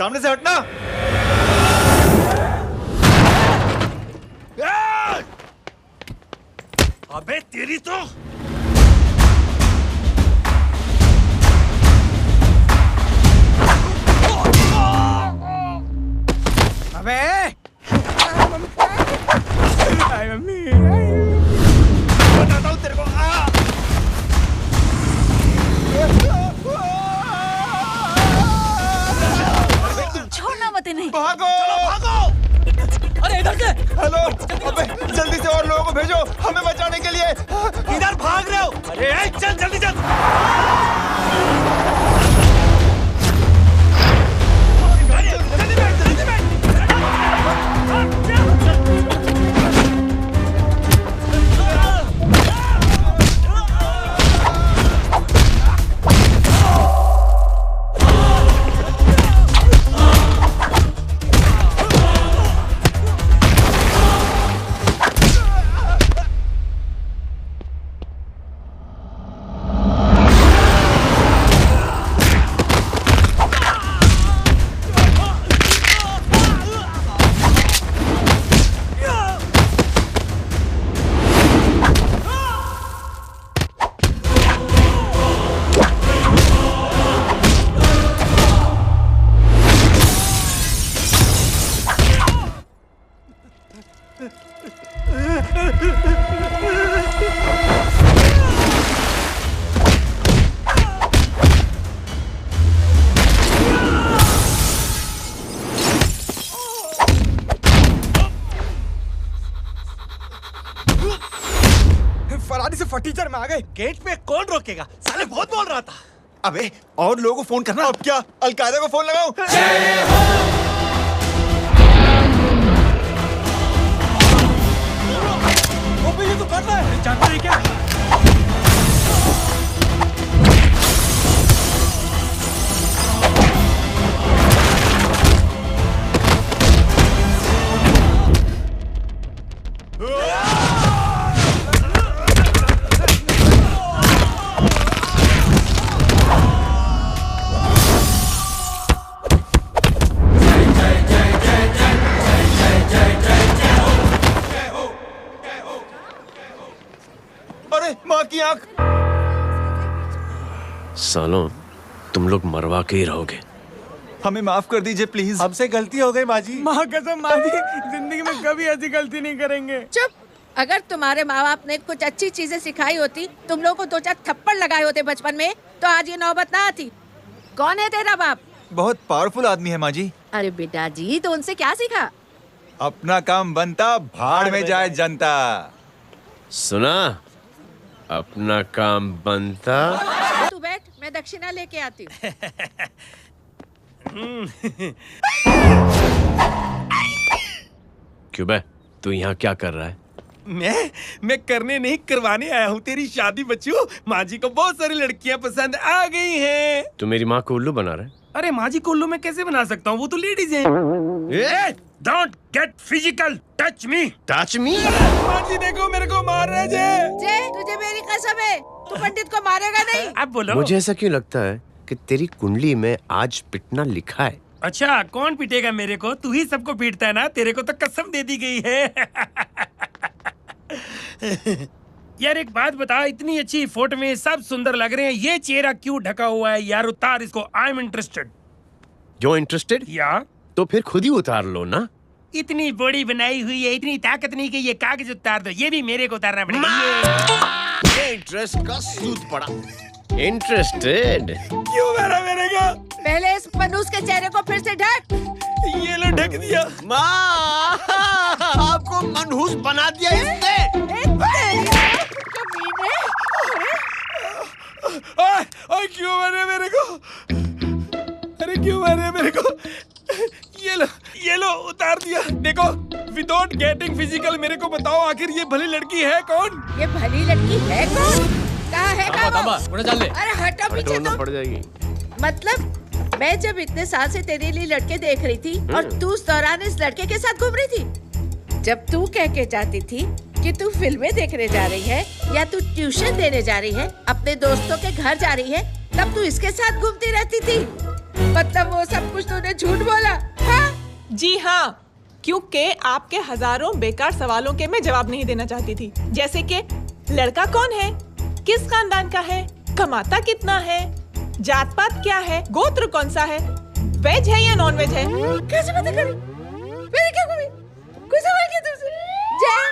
सामने से हटना। अबे तेरी तो अबे मम्मी बताता हूँ तेरे को। छोड़ना मत इन्हें। भागो भागो। अरे इधर से। हेलो, अबे जल्दी से और लोगों को भेजो हमें बचाने के लिए। इधर भाग रहे हो? अरे चल जल्दी चल। फरारी से फटीचर में आ गए। गेट पे कौन रोकेगा? साले बहुत बोल रहा था। अबे और लोगों को फोन करना। अब क्या अलकायदा को फोन लगाऊं? वो भी ये तो कर रहा है। जानता है क्या? अरे माँ की आंख। सालों तुम लोग मरवा के ही रहोगे। हमें माफ कर दीजिए प्लीज। हमसे गलती हो गई माजी। माँ कसम माँ जी, जिंदगी में कभी ऐसी गलती नहीं करेंगे। चुप। अगर तुम्हारे माँ बाप ने कुछ अच्छी चीजें सिखाई होती, तुम लोगों को 2-4 थप्पड़ लगाए होते बचपन में, तो आज ये नौबत ना आती। कौन है तेरा बाप? बहुत पावरफुल आदमी है माँ जी। अरे बेटा जी, तो उनसे क्या सीखा? अपना काम बनता, भाड़ में जाए जनता। सुना? अपना काम बनता। तू बैठ, मैं दक्षिणा लेके आती हूँ। क्यों बे, तू यहाँ क्या कर रहा है? मैं करने नहीं करवाने आया हूँ तेरी शादी बच्चू। माँ जी को बहुत सारी लड़कियाँ पसंद आ गई हैं। तू मेरी माँ को उल्लू बना रहा है? अरे माँ जी को उल्लू मैं कैसे बना सकता हूँ? वो तो लेडीज हैं। Don't get physical, touch me. Touch me? माँ जी देखो मेरे को मार रहे हैं। जय, तुझे मेरी कसम है, तू पंडित को मारेगा नहीं। अब बोलो। मुझे ऐसा क्यों लगता है कि तेरी कुंडली में आज पिटना लिखा है? अच्छा, कौन पीटेगा मेरे को? तू ही सबको पीटता है ना। तेरे को तो कसम दे दी गई है। यार एक बात बता, इतनी अच्छी फोटो में सब सुंदर लग रहे हैं, ये चेहरा क्यों ढका हुआ है? यार उतार इसको। I am interested. जो इंटरेस्टेड? या तो फिर खुद ही उतार लो ना। इतनी बॉडी बनाई हुई है, इतनी ताकत नहीं कि ये कागज उतार दो। ये भी मेरे को उतारना पड़ेगा। ये इंटरेस्ट का सूद पड़ा। इंटरेस्टेड? क्यों मारा मेरे को? पहले इस मनूस के चेहरे को फिर से ढक। ये लो ढक दिया। माँ, आपको मनहूस बना दिया इसने। ओए क्यों मारे मेरे को? अरे क्यों मारे मेरे को? ये लो उतार दिया। देखो, विदाउट गेटिंग फिजिकल मेरे को बताओ आखिर ये भली लड़की है कौन? ये भली लड़की है कौन? कहाँ है कहाँ वो? अरे हटो पीछे ढूंढना तो। पड़ जाएगी। मतलब मैं जब इतने साल से तेरे लिए लड़के देख रही थी और तू उस दौरान इस लड़के के साथ घूम रही थी। जब तू कह के जाती थी कि तू फिल्में देखने जा रही है या तू ट्यूशन देने जा रही है, अपने दोस्तों के घर जा रही है, तब तू इसके साथ घूमती रहती थी। मतलब वो सब कुछ तूने झूठ बोला? हाँ? जी हाँ, क्योंकि आपके हजारों बेकार सवालों के मैं जवाब नहीं देना चाहती थी, जैसे कि लड़का कौन है, किस खानदान का है, कमाता कितना है, जात पात क्या है, गोत्र कौन सा है, वेज है या नॉन वेज है। कैसे पता करूं? मैंने क्या कोई सवाल किया तुमसे? जय,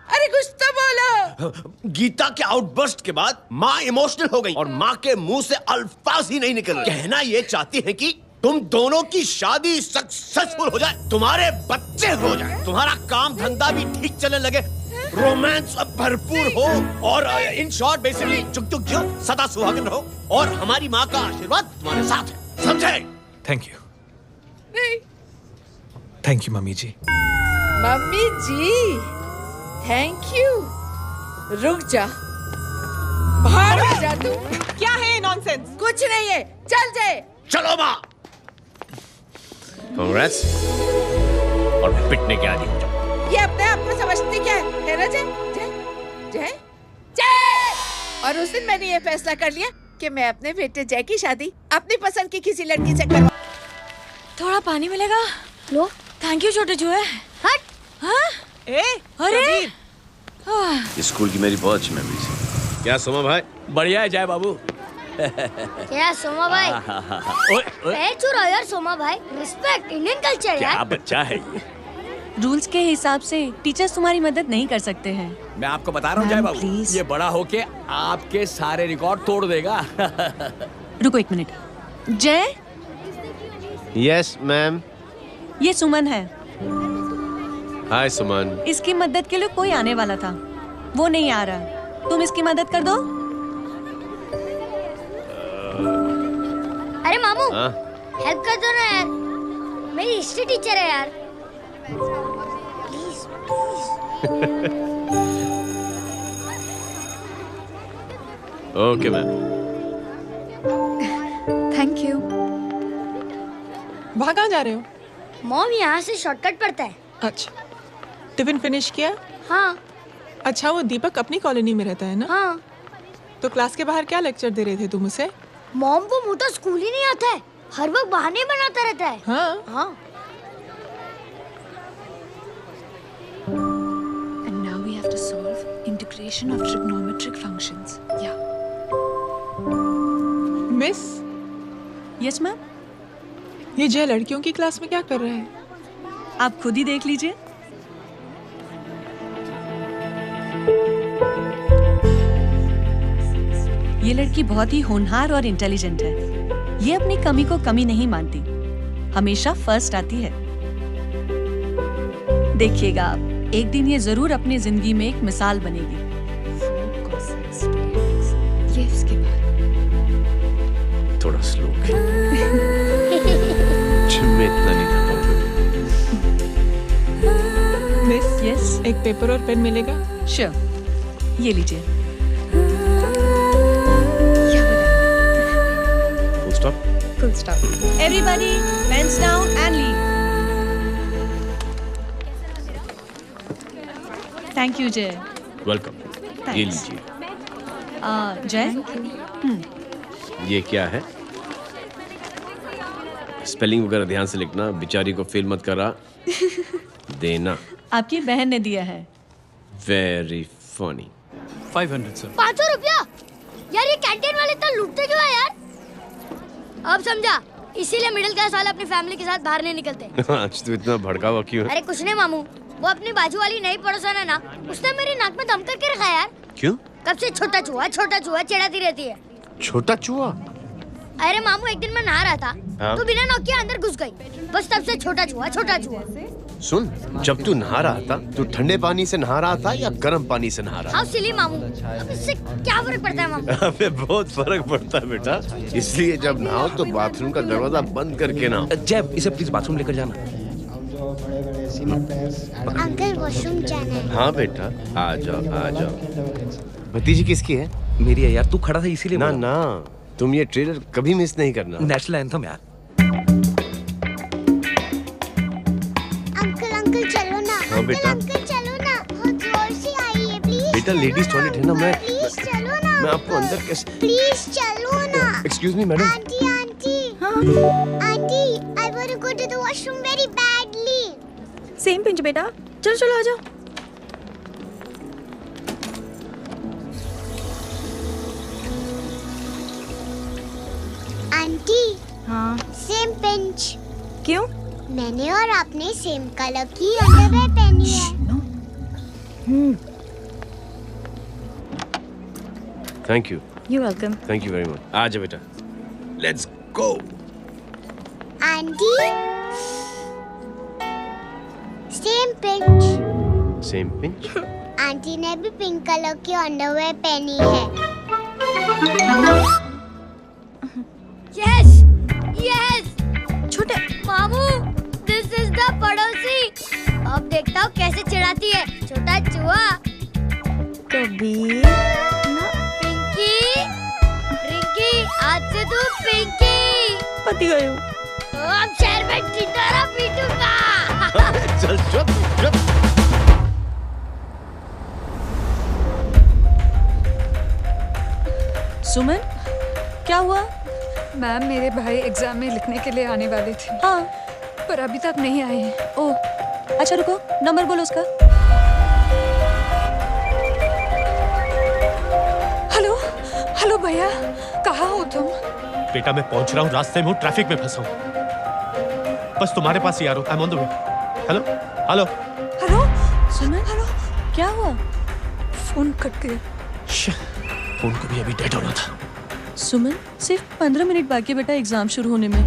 अरे कुछ तो बोलो। गीता के आउटबर्स्ट के बाद माँ इमोशनल हो गई और माँ के मुंह से अल्फाज ही नहीं निकल रहे। कहना ये चाहती है कि तुम दोनों की शादी सक्सेसफुल हो जाए, तुम्हारे बच्चे हो जाए, तुम्हारा काम धंधा भी ठीक चलने लगे, रोमांस अब भरपूर हो और इन शॉर्ट बेसिकली जुग जुग जियो, सदा सुहागन रहो और हमारी माँ का आशीर्वाद तुम्हारे साथ है, समझे? थैंक यू, नहीं, thank you mummy ji. Mummy ji, thank you. रुक जा, बाहर जा तू। क्या है नॉनसेंस? कुछ नहीं है, चल जाए। चलो माँ, कांग्रेस और पिटने के आदि हो जाओ। ये अपने आप को समझती क्या है ना जय? जय जय जय। और उस दिन मैंने ये फैसला कर लिया कि मैं अपने बेटे जय की शादी अपनी पसंद की किसी लड़की से करवा। थोड़ा पानी मिलेगा? लो। थैंक यू छोटे जुए। हट। हाँ? ए, अरे स्कूल की मेरी बहुत अच्छी मेमोरीज है। क्या सोमा भाई? बढ़िया है जय बाबू। क्या सोमा भाई? पैर छू यार सोमा भाई, रिस्पेक्ट इंडियन कल्चर क्या यार। बच्चा है ये। रूल्स के हिसाब से टीचर्स तुम्हारी मदद नहीं कर सकते हैं। मैं आपको बता रहा हूँ जय बाबू, please। ये बड़ा होके आपके सारे रिकॉर्ड तोड़ देगा। रुको एक मिनट। जय, यस मैम। ये सुमन है। हाय सुमन। इसकी मदद के लिए कोई आने वाला था, वो नहीं आ रहा। तुम इसकी मदद कर दो। अरे मामू, हेल्प कर दो ना यार, मेरी हिस्ट्री टीचर है यार। Please okay ma'am. Thank you. वहाँ कहाँ जा रहे हो? मॉम यहाँ से शॉर्टकट पड़ता है। अच्छा, टिफिन फिनिश किया? हाँ अच्छा, वो दीपक अपनी कॉलोनी में रहता है ना? हाँ। तो क्लास के बाहर क्या लेक्चर दे रहे थे तुम उसे? मॉम को मुँह तो स्कूल ही नहीं आता है, हर वक्त बहाने बनाता रहता है। हाँ हाँ। And now we have to solve integration of trigonometric functions. Yeah. Miss, Yes ma'am. ये जय लड़कियों की क्लास में क्या कर रहा है? आप खुद ही देख लीजिए। ये लड़की बहुत ही होनहार और इंटेलिजेंट है। ये अपनी कमी को कमी नहीं मानती, हमेशा फर्स्ट आती है। देखिएगा आप, एक दिन ये जरूर अपनी जिंदगी में एक मिसाल बनेगी। ये इसके बाद थोड़ा स्लो। मैं इतना नहीं था पाऊंगा। मिस, यस, एक पेपर और पेन मिलेगा? श्योर, ये लीजिए। Full stop. Full stop. Everybody, pens down and leave. Thank you, Jay. Welcome. ये लीजिए। जय, ये क्या है? स्पेलिंग वगैरह ध्यान से लिखना, बेचारी को फेल मत करा देना। आपकी बहन ने दिया है। Very funny. 500 सर। 500 रुपया? यार ये कैंटीन वाले इतना लूटते क्यों है यार? अब समझा, इसीलिए मिडिल क्लास वाले अपनी फैमिली के साथ बाहर नहीं निकलते। आज तू इतना भड़का हुआ क्यों है? अरे कुछ नहीं मामू, वो अपनी बाजू वाली नई पड़ोसन है ना, उसने मेरी नाक में दम करके रखा यार। क्यों? कब से छोटा चूहा चिढ़ाती रहती है। छोटा चूहा? अरे मामू, एक दिन मैं नहा रहा था, हाँ? तो बिना नॉक के अंदर घुस गई, बस तब से छोटा चूहा। सुन, जब तू नहा रहा था, तू ठंडे पानी से नहा रहा था या गर्म पानी से नहा रहा हाउ सिली मामू, अब इससे क्या फर्क पड़ता है मामू? था? अबे बहुत फर्क पड़ता है बेटा, इसलिए जब नहाओ तो बाथरूम का दरवाजा बंद करके नहाओ। जय, इसे प्लीज बाथरूम लेकर जाना। अंकल वॉशरूम जाना है। हाँ बेटा, आ जाओ। भतीजी किसकी है? मेरी है यार, तू खड़ा था इसीलिए ना बोला। ना, तुम ये ट्रेलर कभी मिस नहीं करना। नेशनल एंथम यार। अंकल चलो ना। हाँ बेटा। अंकल चलो ना, बहुत जोर से आई है, प्लीज। बेटा लेडीज टॉयलेट है ना, प्लीज चलो ना। मैं आपको अंदर कैसे? प्लीज चलो ना। Excuse me madam. Aunty aunty, I want to go to the washroom very badly. Same pinch बेटा, चलो चलो आ जाओ। आंटी, हाँ सेम पिंच। क्यों? मैंने और आपने सेम कलर की अंडरवेयर पहनी है। Thank you. You welcome. Thank you very much. आ जा बेटा, let's go. Aunty, same pinch. Same pinch. Aunty ने भी पिंक कलर की अंडरवेयर पहनी है। Yes yes. छोटे मामू, दिस इज द पड़ोसी। अब देखता हूँ कैसे चिढ़ाती है छोटा चूहा। कबीर ना। पिंकी, रिंकी, आज से तू पिंकी। पति गए हो। अब शहर में टिटोरा पीटूंगा। चल चल चल। सुमन, क्या हुआ? मैम, मेरे भाई एग्जाम में लिखने के लिए आने वाले थे। हाँ, पर अभी तक नहीं आए हैं। ओह, अच्छा रुको, नंबर बोलो उसका। हेलो हेलो भैया, कहाँ हो तुम? बेटा मैं पहुंच रहा हूँ, रास्ते में हूँ, ट्रैफिक में फंसा हूँ, बस तुम्हारे पास ही आ रहा हूँ। I am on the way. Hello hello hello Suman, hello, क्या हुआ? फोन कट गया। फोन को भी अभी डेड होना था। सुमन, सिर्फ 15 मिनट बाकी बेटा एग्जाम शुरू होने में।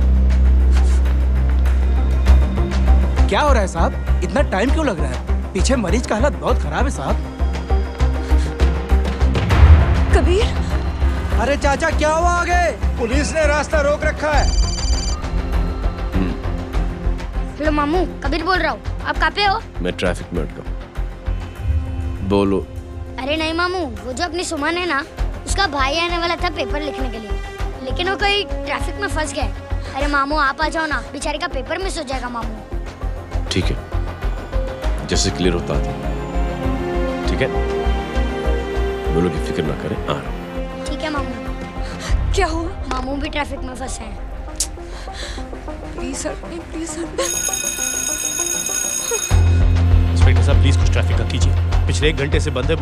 क्या हो रहा है साहब? इतना टाइम क्यों लग रहा है? पीछे मरीज का हालत बहुत खराब है साहब। कबीर, अरे चाचा क्या हुआ आगे? पुलिस ने रास्ता रोक रखा है। हेलो मामू, कबीर बोल रहा हूँ। आप कहाँ पे हो? मैं ट्रैफिक में अटका हूँ। बोलो। अरे नहीं मामू, वो जो अपनी सुमन है ना, उसका भाई आने वाला था पेपर लिखने के लिए, लेकिन वो कहीं ट्रैफिक में फंस गया। अरे मामू आप आ जाओ ना, बेचारे का पेपर मिस हो जाएगा मामू। ठीक है, जैसे क्लियर होता है। ठीक है, बोलो की फिक्र ना करें, आ रहा हूँ। ठीक है मामू। क्या हुआ? मामू भी ट्रैफिक में फंसे हैं। Please help me, please help me. Inspector साहब प्लीज कुछ ट्रैफिक का कीजिए। पिछले 1 घंटे से बंद है,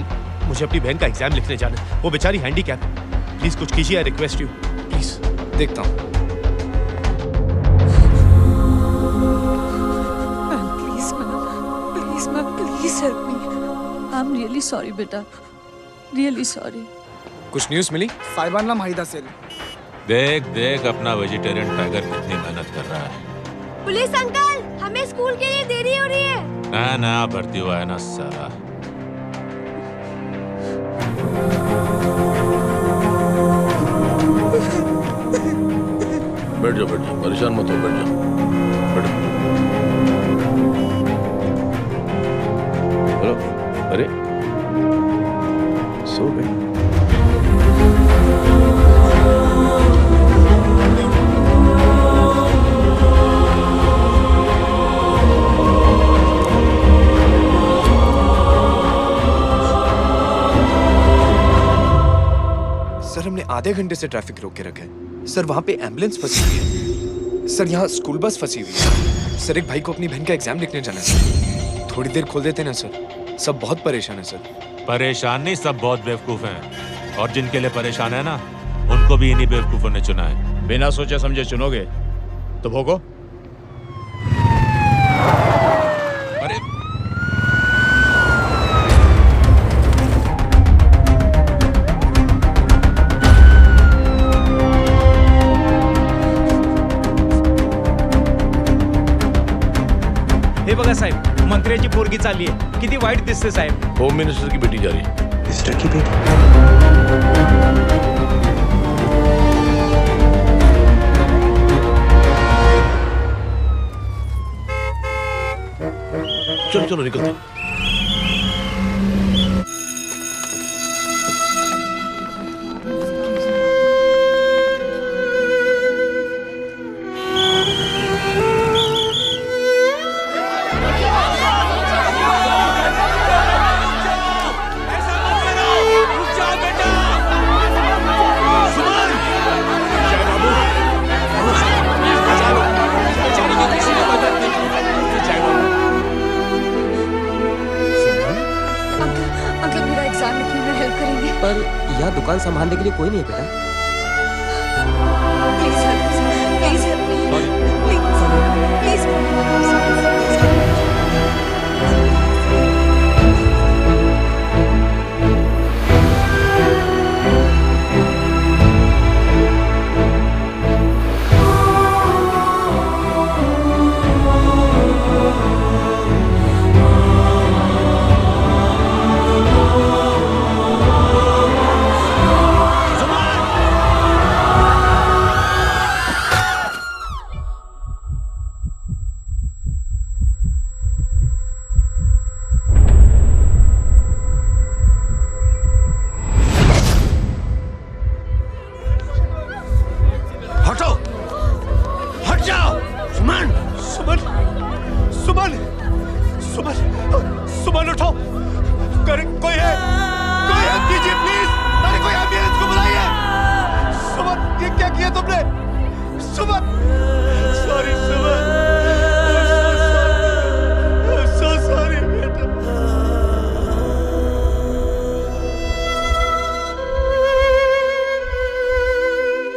मुझे अपनी बहन का एग्जाम लिखने जाना है। वो बेचारी हैंडीकैप है। प्लीज कुछ कीजिए, आई रिक्वेस्ट यू प्लीज। देखता हूँ। Please ma'am, please help me. I am really sorry बेटा, रियली सॉरी। कुछ न्यूज़ मिली? साहिबाना माहिदा सेल। देख देख अपना वेजिटेरियन टाइगर कितनी मेहनत कर रहा है। पुलिस अंकल, हमें स्कूल के लिए देरी हो रही है। नया भर्ती हुआ है ना साला। बैठ जाओ, परेशान मत हो, बैठ जाओ, बैठो। हेलो, अरे सो गए? सर हमने आधे घंटे से ट्रैफिक रोक के रखा है। सर वहाँ पे एम्बुलेंस फंसी हुई है। सर यहाँ स्कूल बस फंसी हुई है। सर एक भाई को अपनी बहन का एग्जाम लिखने जाना है। थोड़ी देर खोल देते ना सर, सब बहुत परेशान है सर। परेशान नहीं, सब बहुत बेवकूफ हैं। और जिनके लिए परेशान है ना, उनको भी इन्हीं बेवकूफों ने चुना है। बिना सोचे समझे चुनोगे तो भोगो। अरे हे बघा साहेब, मंत्र्याची पोरगी चालली आहे। किती वाईट दिसते साहेब। होम मिनिस्टर की बेटी जा रही है। मिनिस्टर की बेटी? चलो चलो निकलते। दुकान संभालने के लिए कोई नहीं है बेटा।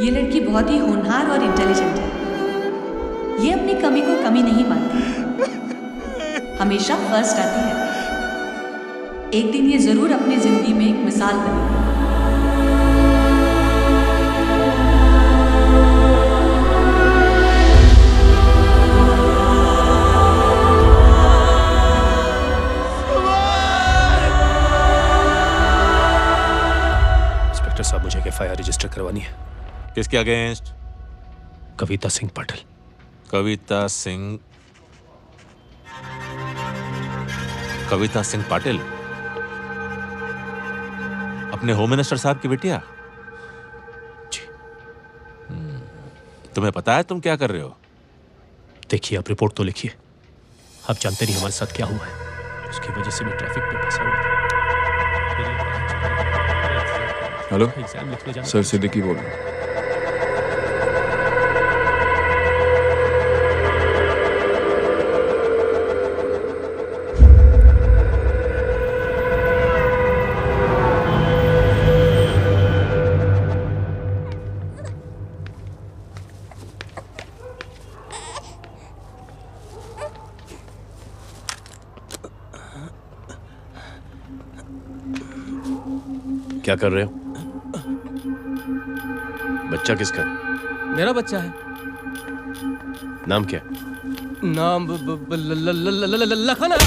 ये लड़की बहुत ही होनहार और इंटेलिजेंट है। ये अपनी कमी को कमी नहीं मानती, हमेशा फर्स्ट आती है। एक दिन ये जरूर अपनी जिंदगी में एक मिसाल बनेगी। इंस्पेक्टर साहब, मुझे एक एफआईआर रजिस्टर करवानी है। किसके अगेंस्ट? कविता सिंह पाटिल। कविता सिंह पाटिल अपने होम मिनिस्टर साहब की बेटिया? जी। तुम्हें पता है तुम क्या कर रहे हो? देखिए, आप रिपोर्ट तो लिखिए। आप जानते नहीं हमारे साथ क्या हुआ है। उसकी वजह से मैं ट्रैफिक में फंसा हुआ था। हेलो एग्जाम लिखने जाना। सर सिद्दीकी बोल रहा हूँ। क्या कर रहे हो? बच्चा किसका? मेरा बच्चा है। नाम क्या? नाम लखन है।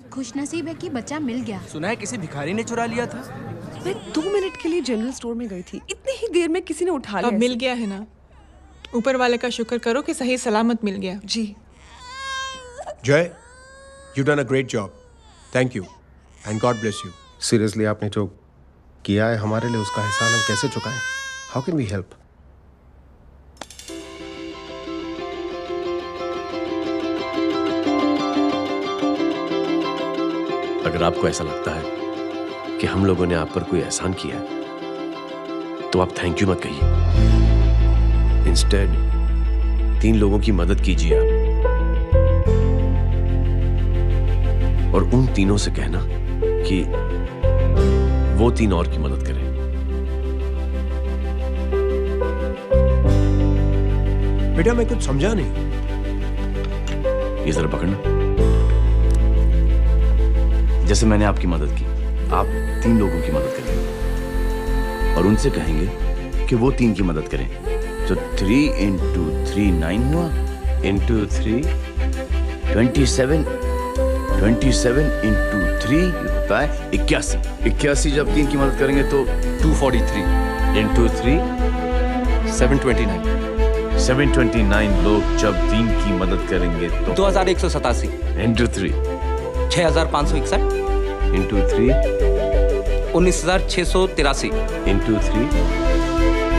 खुशनसीब है कि बच्चा मिल गया। सुना है किसी भिखारी ने चुरा लिया था। मैं 2 मिनट के लिए जनरल स्टोर में गई थी, इतनी ही देर में किसी ने उठा लिया। अब मिल गया है ना, ऊपर वाले का शुक्र करो कि सही सलामत मिल गया। जी। जय, you done a great job. Thank you and God bless you. Seriously आपने जो किया है हमारे लिए, उसका एहसान हम कैसे चुकाएं? How can we help? अगर आपको ऐसा लगता है कि हम लोगों ने आप पर कोई एहसान किया है, तो आप थैंक यू मत कहिए। इंस्टेड 3 लोगों की मदद कीजिए आप, और उन तीनों से कहना कि वो 3 और की मदद करें। बेटा मैं कुछ समझा नहीं। ये जरा पकड़ना। जैसे मैंने आपकी मदद की, आप 3 लोगों की मदद करेंगे और उनसे कहेंगे कि वो 3 की मदद करें। तो 3 into 3 9 हुआ, into 3 27, 27 into 3 होता है 81। 81 जब 3 की मदद करेंगे तो 243 into 3 729। 729 लोग जब 3 की मदद करेंगे तो 2187 into 3 6561 into 3 19683 into 3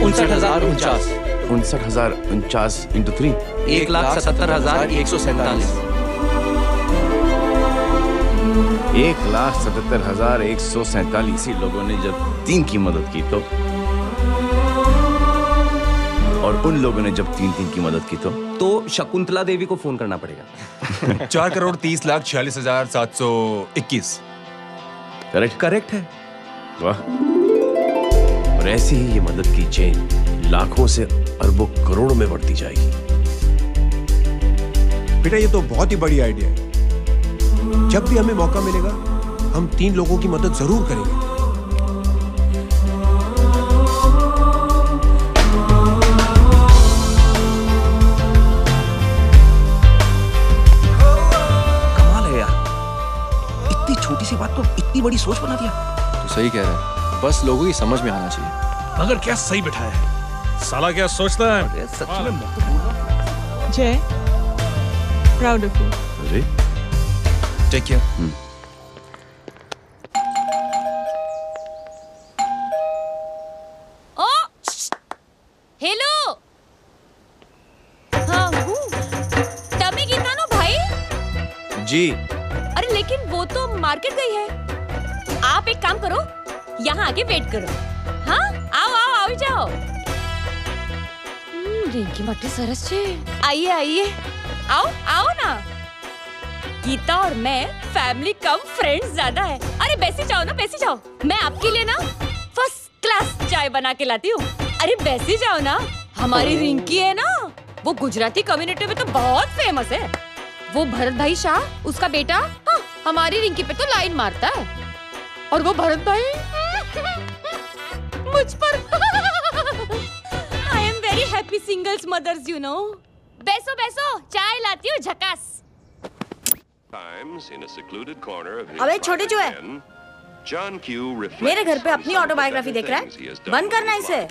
59049 59049 into 3 1,77,147 1,77,147 लोगों ने जब 3 की मदद की तो, और उन लोगों ने जब 3 की मदद की तो शकुंतला देवी को फोन करना पड़ेगा। 4,30,46,721। करेक्ट? करेक्ट है। वाह, और ऐसी ही ये मदद की चेन लाखों से अरबों करोड़ों में बढ़ती जाएगी। बेटा ये तो बहुत ही बड़ी आइडिया है। जब भी हमें मौका मिलेगा हम 3 लोगों की मदद जरूर करेंगे। कमाल है यार, इतनी छोटी सी बात को इतनी बड़ी सोच बना दिया। तो सही कह रहा है, बस लोगों की समझ में आना चाहिए। मगर क्या सही बिठाया है, साला क्या सोचता है। सच में जय, प्राउड ऑफ यू। अरे टेक केयर। ओ हेलो, हाँ हूँ तभी गीता नो भाई। जी। अरे लेकिन वो तो मार्केट गई है। आप एक काम करो, यहाँ आके वेट करो। हाँ आओ आओ आओ जाओ। रिंकी मट्टी सरस छे। आइए आइए, आओ आओ ना। गीता और मैं फैमिली कम फ्रेंड्स ज्यादा है। अरे बैसी जाओ ना, बैसी जाओ। मैं आपके लिए ना फर्स्ट क्लास चाय बना के लाती हूँ। अरे बैसी जाओ ना। हमारी रिंकी है ना, वो गुजराती कम्युनिटी में तो बहुत फेमस है। वो भरत भाई शाह, उसका बेटा, हाँ, हमारी रिंकी पे तो लाइन मारता है। और वो भरत भाई मुझ पर I am very happy singles mothers you know. बैसो बैसो, चाय लाती हूँ झकास। अबे छोटे चूहे, मेरे घर पे अपनी ऑटोबायोग्राफी देख रहा है? बंद करना इसे।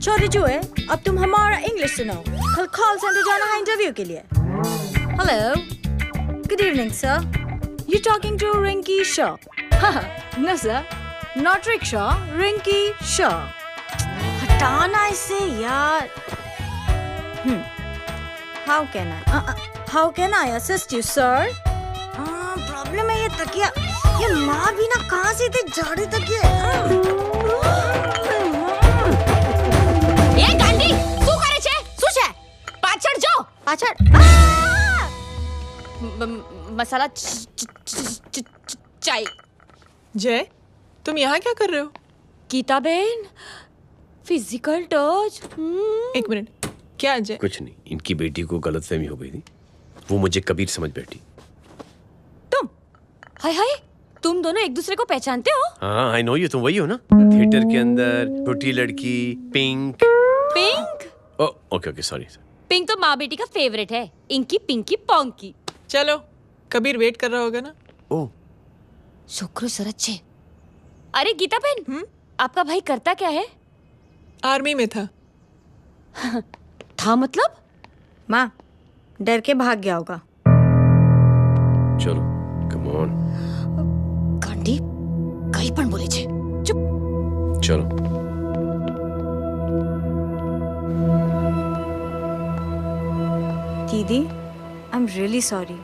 छोटे चूहे, अब तुम हमारा इंग्लिश सुनो। कल कॉल सेंटर जाना है इंटरव्यू के लिए। Hello, good evening sir. You talking to Rinki Shaw? No sir, not rickshaw, Rinki Shaw. हटाना इसे यार। How can I assist you, sir? Problem है ये तकिया, ये माँ भी ना कहाँ से इतने झाड़े तकिए। ये गांधी, શું કરે છે? શું છે? પાછળ જો, પાછળ। मसाला चाय। जय, तुम यहाँ क्या कर रहे हो? गीता बहन, फिजिकल टच। एक मिनट, क्या अजय? कुछ नहीं, इनकी बेटी को गलतफहमी हो गई थी, वो मुझे कबीर समझ बैठी। तुम? हाय हाय, तुम दोनों एक दूसरे को पहचानते हो? हाँ, आई नो यू, तुम वही हो ना थिएटर के अंदर छोटी लड़की pink. Pink? Okay okay, sorry. Pink तो माँ बेटी का फेवरेट है, इंकी पिंकी पोंकी। चलो, कबीर वेट कर रहा होगा ना। ओह, शुक्र सर अच्छे। अरे गीता बहन, आपका भाई करता क्या है? आर्मी में था। था मतलब? माँ, डर के भाग गया होगा। चलो, कम ऑन। गांडी, कहीं पण बोले छे। चुप। चलो। दीदी, I am really sorry.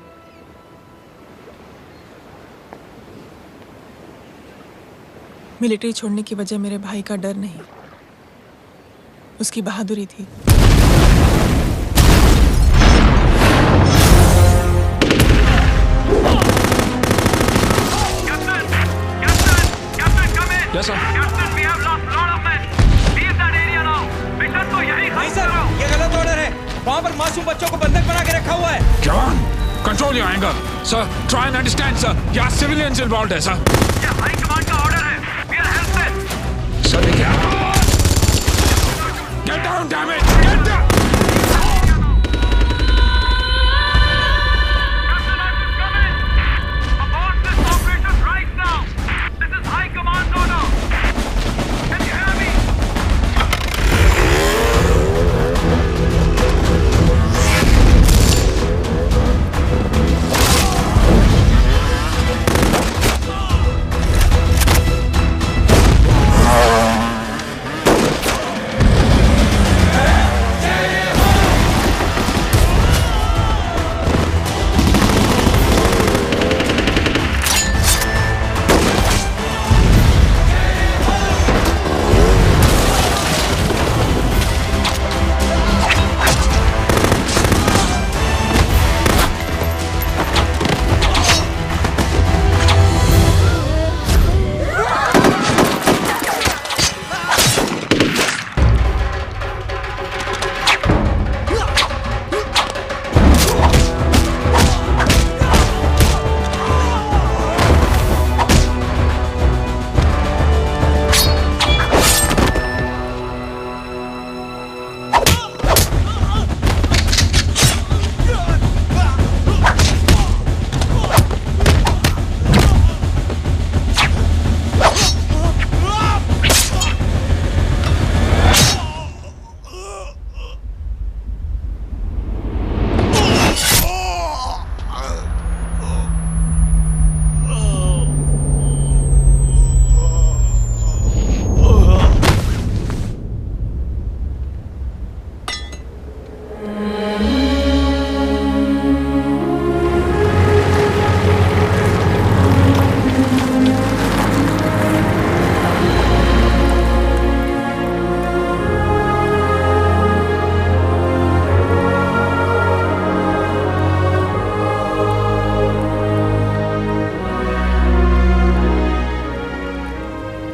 Military छोड़ने की वजह मेरे भाई का डर नहीं, उसकी बहादुरी थी। Yes, sir. नहीं सर, ये गलत ऑर्डर है। वहाँ पर मासूम बच्चों को बंधक बना के रखा हुआ है। जवान, control your anger. Sir, try and understand, sir. यहाँ civilians involved है, sir. ये हाई कमांड का ऑर्डर है। We are helpless. Sir, देखिए। Get down, damn it! Get down!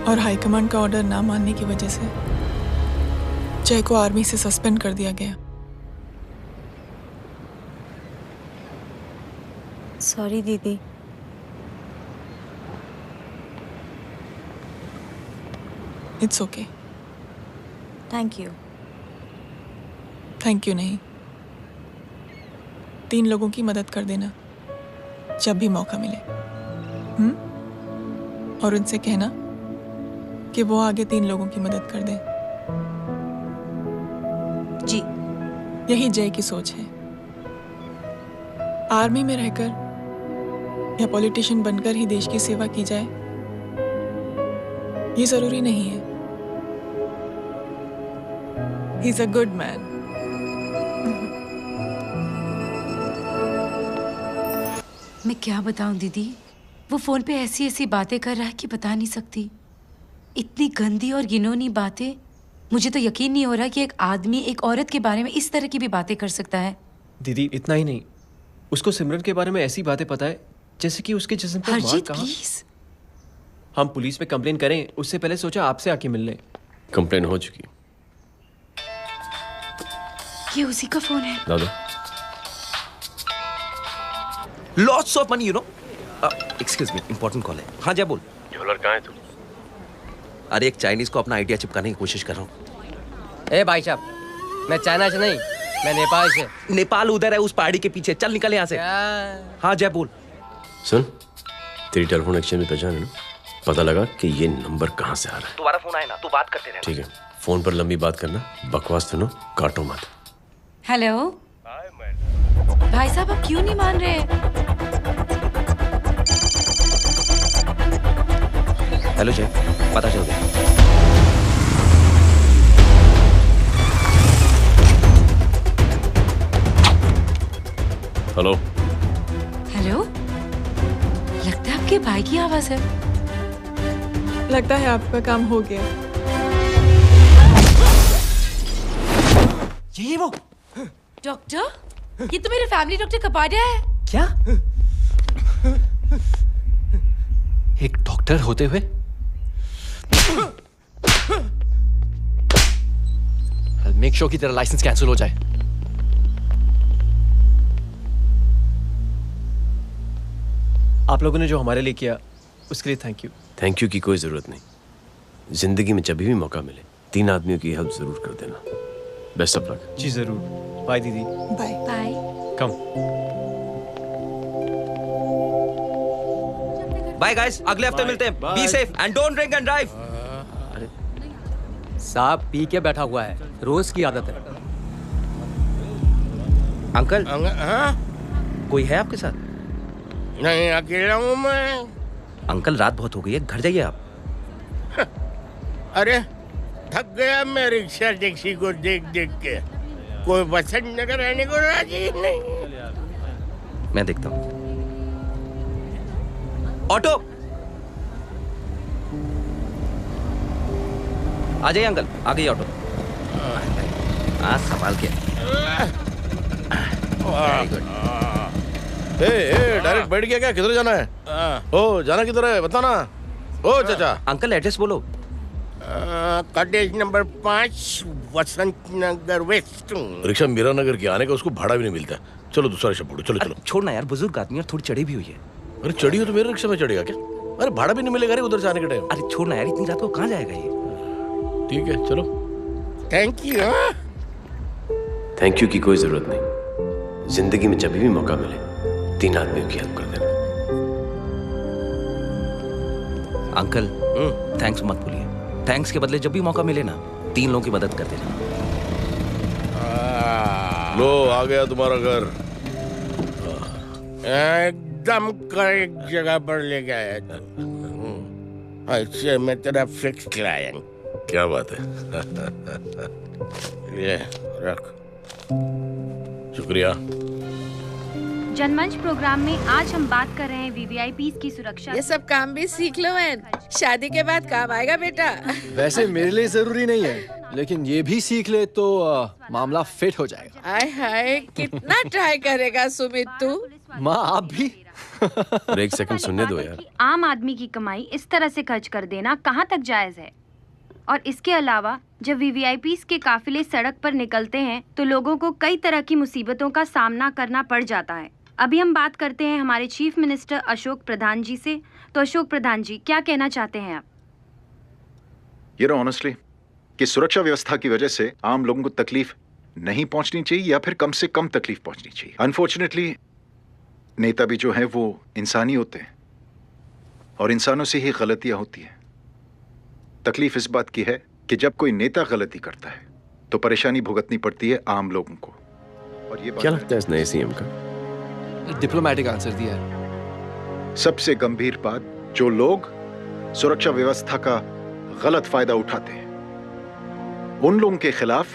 और हाईकमांड का ऑर्डर ना मानने की वजह से जय को आर्मी से सस्पेंड कर दिया गया। सॉरी दीदी। It's okay. Thank you. Thank you नहीं, 3 लोगों की मदद कर देना जब भी मौका मिले। और उनसे कहना कि वो आगे 3 लोगों की मदद कर दे। जी। यही जय की सोच है। आर्मी में रहकर या पॉलिटिशियन बनकर ही देश की सेवा की जाए, ये जरूरी नहीं है। He is a good man. मैं क्या बताऊं दीदी, वो फोन पे ऐसी ऐसी बातें कर रहा है कि बता नहीं सकती। इतनी गंदी और घिनौनी बातें। मुझे तो यकीन नहीं हो रहा कि एक आदमी एक औरत के बारे में इस तरह की भी बातें कर सकता है। दीदी इतना ही नहीं, उसको सिमरन के बारे में ऐसी बातें पता है जैसे कि उसके जिस्म पर मार हरजीत कहाँ। प्लीज। हम पुलिस में कंप्लेन करें उससे पहले सोचा आपसे आके मिल लें। कंप्लेन हो चुकी। ये उसी का फोन है। ला दो। Lots of money you know. Excuse me, important call है। हाँ जय बोल। ज्वेलर कहाँ है तू? अरे एक चाइनीज को अपना आइडिया चिपकाने की कोशिश कर रहा हूँ। ए भाई साहब, मैं चाइना से नहीं, मैं नेपाल से। नेपाल उधर है उस पहाड़ी के पीछे। चल निकल यहाँ से। हाँ जय बोल। सुन, तेरी टेलीफोन एक्सचेंज में पहचान है ना? पता लगा कि ये नंबर कहाँ से आ रहा है। तुम्हारा फोन आए ना, तू बात करते रहे। ठीक है, फोन पर लंबी बात करना, बकवास सुनो, काटो मत। हेलो भाई साहब, आप क्यों नहीं मान रहे? हेलो जय, पता चल गया। हेलो हेलो, लगता है आपके भाई की आवाज है। लगता है आपका काम हो गया। ये वो डॉक्टर, ये तो मेरे फैमिली डॉक्टर कपाडिया है। क्या? एक डॉक्टर होते हुए मेक श्योर कि तेरा लाइसेंस कैंसिल हो जाए। आप लोगों ने जो हमारे लिए किया उसके लिए थैंक यू। थैंक यू की कोई जरूरत नहीं। जिंदगी में जब भी मौका मिले 3 आदमियों की हेल्प जरूर कर देना। Best of luck. जी जरूर। बाय दीदी। Bye bye. कम। बाय गाइस, अगले हफ्ते मिलते हैं। Be safe and don't drink and drive. साहब पी के बैठा हुआ है, रोज की आदत है। अंकल हाँ? कोई है आपके साथ? नहीं, अकेला हूँ मैं। अंकल रात बहुत हो गई है, घर जाइए आप। अरे थक गया मैं रिक्शा टैक्सी को देख देख के। कोई पसंद नगर रहने को राजी नहीं। मैं देखता हूँ। ऑटो आ जाइए अंकल, आ गई ऑटो। हाँ संभाल के। डायरेक्ट बैठ गया क्या? किधर जाना है? ओ जाना किधर है बताना। ओ चाचा। अंकल एड्रेस बोलो। कॉटेज नंबर 5 वसंत नगर वेस्ट। रिक्शा मीरा नगर के आने का उसको भाड़ा भी नहीं मिलता। चलो दूसरा रिक्शा पकड़ो। चलो चलो। छोड़ना यार, बुजुर्ग आदमी और थोड़ी चढ़ी भी हुई है। अरे चढ़ी हो तो मेरे रिक्शा में चढ़ेगा क्या? अरे भाड़ा भी नहीं मिलेगा रे उधर से आने के टाइम। अरे छोड़ना यार, इतनी रात को कहाँ जाएगा ये? ठीक है चलो। Thank you. थैंक यू की कोई जरूरत नहीं। जिंदगी में जब भी मौका मिले 3 आदमियों की हेल्प कर देना। अंकल थैंक्स मत भूलिए। थैंक्स के बदले जब भी मौका मिले ना 3 लोगों की मदद कर देना। लो आ गया तुम्हारा घर। एकदम करेक्ट जगह पर ले गया। ऐसे मैं तेरा फिक्स क्लाइंट। क्या बात है। ये रख। शुक्रिया। जनमंच प्रोग्राम में आज हम बात कर रहे हैं वीवीआईपीज़ की सुरक्षा। ये सब काम भी सीख लो एन, शादी के बाद काम आएगा बेटा। वैसे मेरे लिए जरूरी नहीं है, लेकिन ये भी सीख ले तो मामला फिट हो जाएगा। हाय हाय, कितना ट्राई करेगा सुमित तू? माँ आप भी। और एक सेकंड सुनने दो यार। आम आदमी की कमाई इस तरह से खर्च कर देना कहाँ तक जायज है? और इसके अलावा जब वीवीआईपीज़ के काफिले सड़क पर निकलते हैं तो लोगों को कई तरह की मुसीबतों का सामना करना पड़ जाता है। अभी हम बात करते हैं हमारे चीफ मिनिस्टर अशोक प्रधान जी से। तो अशोक प्रधान जी, क्या कहना चाहते हैं आप? ये ऑनेस्टली कि सुरक्षा व्यवस्था की वजह से आम लोगों को तकलीफ नहीं पहुंचनी चाहिए या फिर कम से कम तकलीफ पहुंचनी चाहिए। अनफॉर्चुनेटली नेता भी जो है वो इंसानी होते हैं और इंसानों से ही गलतियां होती हैं। तकलीफ इस बात की है कि जब कोई नेता गलती करता है तो परेशानी भुगतनी पड़ती है आम लोगों को। और ये क्या लगता है इस नए सीएम का? डिप्लोमेटिक आंसर दिया है। सबसे गंभीर बात, जो लोग सुरक्षा व्यवस्था का गलत फायदा उठाते हैं उन लोगों के खिलाफ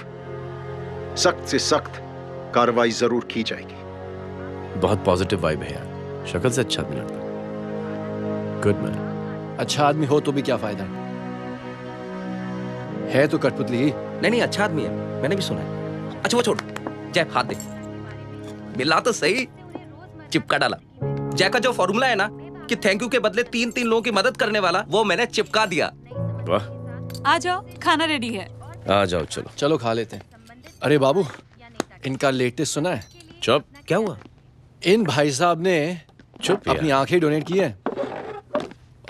सख्त से सख्त कार्रवाई जरूर की जाएगी। बहुत पॉजिटिव वाइब है यार, शक्ल से अच्छा आदमी लगता है। Good man. अच्छा आदमी हो तो भी क्या फायदा है तो कठपुतली ही। नहीं अच्छा आदमी है, मैंने भी सुना है। अच्छा वो छोड़, जय हाथ दे। मिला तो सही, चिपका डाला। जय का जो फॉर्मूला है ना कि थैंक यू के बदले 3 लोगों की मदद करने वाला, वो मैंने चिपका दिया। वाह, आ जाओ, खाना रेडी है। आ जाओ, चलो चलो खा लेते हैं। अरे बाबू, इनका लेटेस्ट सुना है? चुप। क्या हुआ? इन भाई साहब ने चुप अपनी आंखें डोनेट की है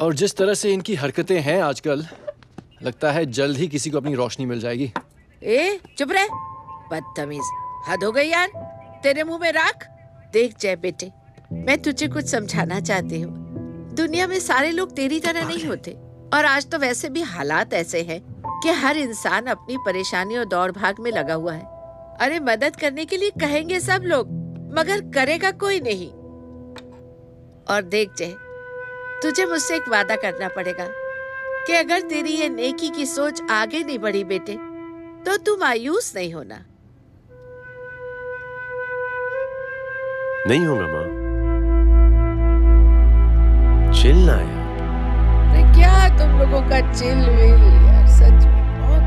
और जिस तरह से इनकी हरकतें हैं आजकल, लगता है जल्द ही किसी को अपनी रोशनी मिल जाएगी। ए चुप रह, बदतमीज, हद हो गई यार। तेरे मुंह में राख। देख जय बेटे, मैं तुझे कुछ समझाना चाहती हूँ। दुनिया में सारे लोग तेरी तरह नहीं होते और आज तो वैसे भी हालात ऐसे हैं कि हर इंसान अपनी परेशानी और दौड़ भाग में लगा हुआ है। अरे मदद करने के लिए कहेंगे सब लोग, मगर करेगा कोई नहीं। और देख जय, तुझे मुझसे एक वादा करना पड़ेगा कि अगर तेरी ये नेकी की सोच आगे नहीं बढ़ी बेटे, तो तू मायूस नहीं होना। नहीं होगा माँ, चिल ना यार। अरे क्या तुम लोगों का चिल विल यार, सच में बहुत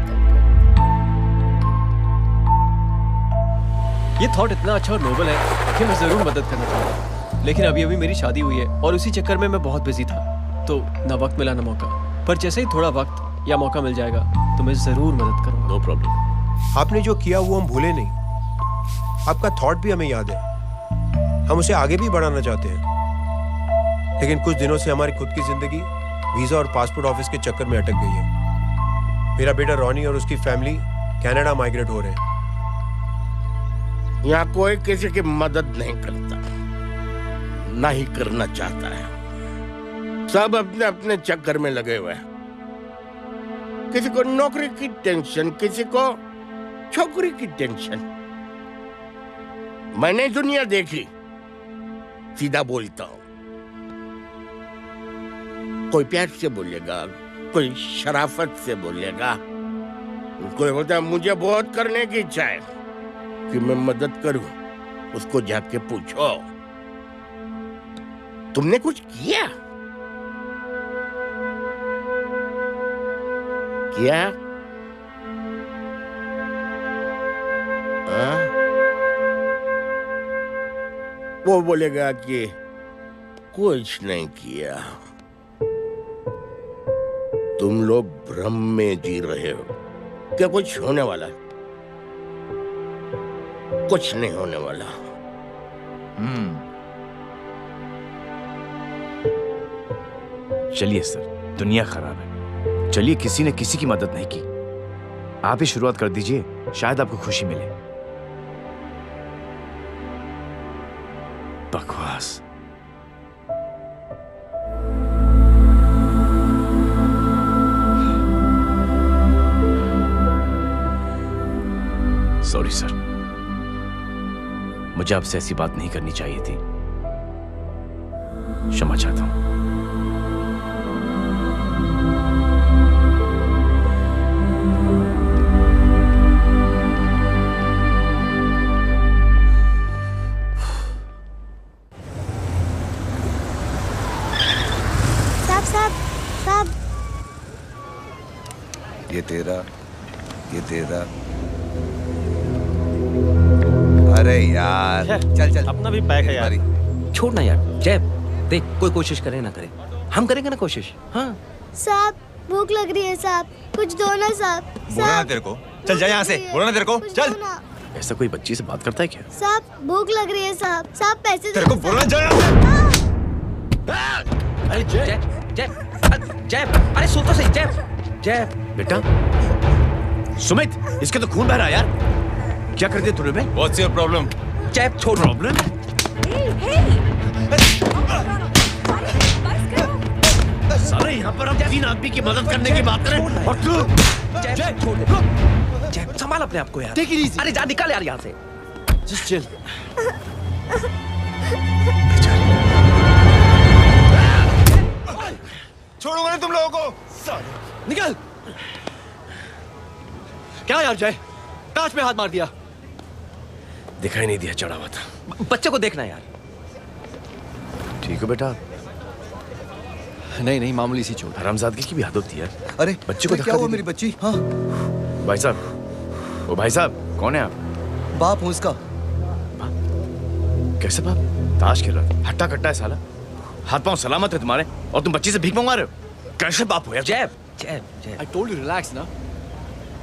ये थॉट इतना अच्छा और नोबल है कि मैं जरूर मदद करना चाहूंगा, लेकिन अभी अभी मेरी शादी हुई है और उसी चक्कर में मैं बहुत बिजी था, तो ना वक्त मिला ना मौका। पर जैसे ही थोड़ा वक्त या मौका मिल जाएगा तो मैं जरूर मदद करूंगा। No problem. आपने जो किया वो हम भूले नहीं, आपका थॉट भी हमें याद है, हम उसे आगे भी बढ़ाना चाहते हैं। लेकिन कुछ दिनों से हमारी खुद की जिंदगी वीजा और पासपोर्ट ऑफिस के चक्कर में अटक गई है। मेरा बेटा रॉनी और उसकी फैमिली कनाडा माइग्रेट हो रहे हैं। यहाँ कोई किसी की मदद नहीं करता, ना ही करना चाहता है। सब अपने अपने चक्कर में लगे हुए हैं। किसी को नौकरी की टेंशन, किसी को छोकरी की टेंशन। मैंने दुनिया देखी, सीधा बोलता हूं। कोई प्यार से बोलेगा, कोई शराफत से बोलेगा, कोई बोलता है मुझे बहुत करने की इच्छा है कि मैं मदद करूं। उसको जाके पूछो तुमने कुछ किया? क्या? वो बोलेगा कि कुछ नहीं किया। तुम लोग भ्रम में जी रहे हो क्या कुछ होने वाला है? कुछ नहीं होने वाला। चलिए सर, दुनिया खराब है, चलिए किसी ने किसी की मदद नहीं की, आप ही शुरुआत कर दीजिए, शायद आपको खुशी मिले। बकवास। सॉरी सर, मुझे आपसे ऐसी बात नहीं करनी चाहिए थी, क्षमा चाहता हूं। साहब, ये तेरा। अरे यार, चल अपना भी पैक है यार। छोड़ ना यार, जय देख कोई कोशिश करे ना करे, हम करेंगे ना कोशिश। हाँ साहब भूख लग रही है साहब, कुछ दो ना साहब। बोला ना तेरे को, चल जा यहाँ से, बोला ना तेरे को, चल। ऐसा कोई बच्ची से बात करता है क्या? साहब भूख लग रही है साहब, साहब पैसे तेरे को बोलना जा यहाँ से। अरे जय जय जय, अरे सुन तो सही जय। जय बेटा सुमित, इसके तो खून बह रहा है यार, क्या कर दिया तूने बे? What's your problem? जय छोड़। प्रॉब्लम? सारे यहाँ पर हम 3 आदमी की मदद करने की बात करें और तू जय छोड़। जय संभाल अपने आप को यार। Take it easy. अरे जा निकल यार यहाँ से। Just chill. छोड़ूंगा नहीं तुम लोगों को। निकल। क्या यार जय, कांच पे हाथ मार दिया। दिखाई नहीं दिया, चढ़ा हुआ था। बच्चे को देखना यार। ठीक है बेटा। नहीं नहीं, मामूली सी चोट। हरामजादगी की भी हद होती है। अरे बच्चे को क्या हुआ मेरी बच्ची? हाँ भाई साहब, ओ भाई साहब कौन है आप? बाप हूँ इसका। कैसे बाप? ताश खेल रहा, हट्टा कट्टा है साला, हाथ पांव सलामत है तुम्हारे और तुम बच्ची से भीख मंगवा रहे हो? कैसे बाप हो यार? जय जय जय, I told you relax ना।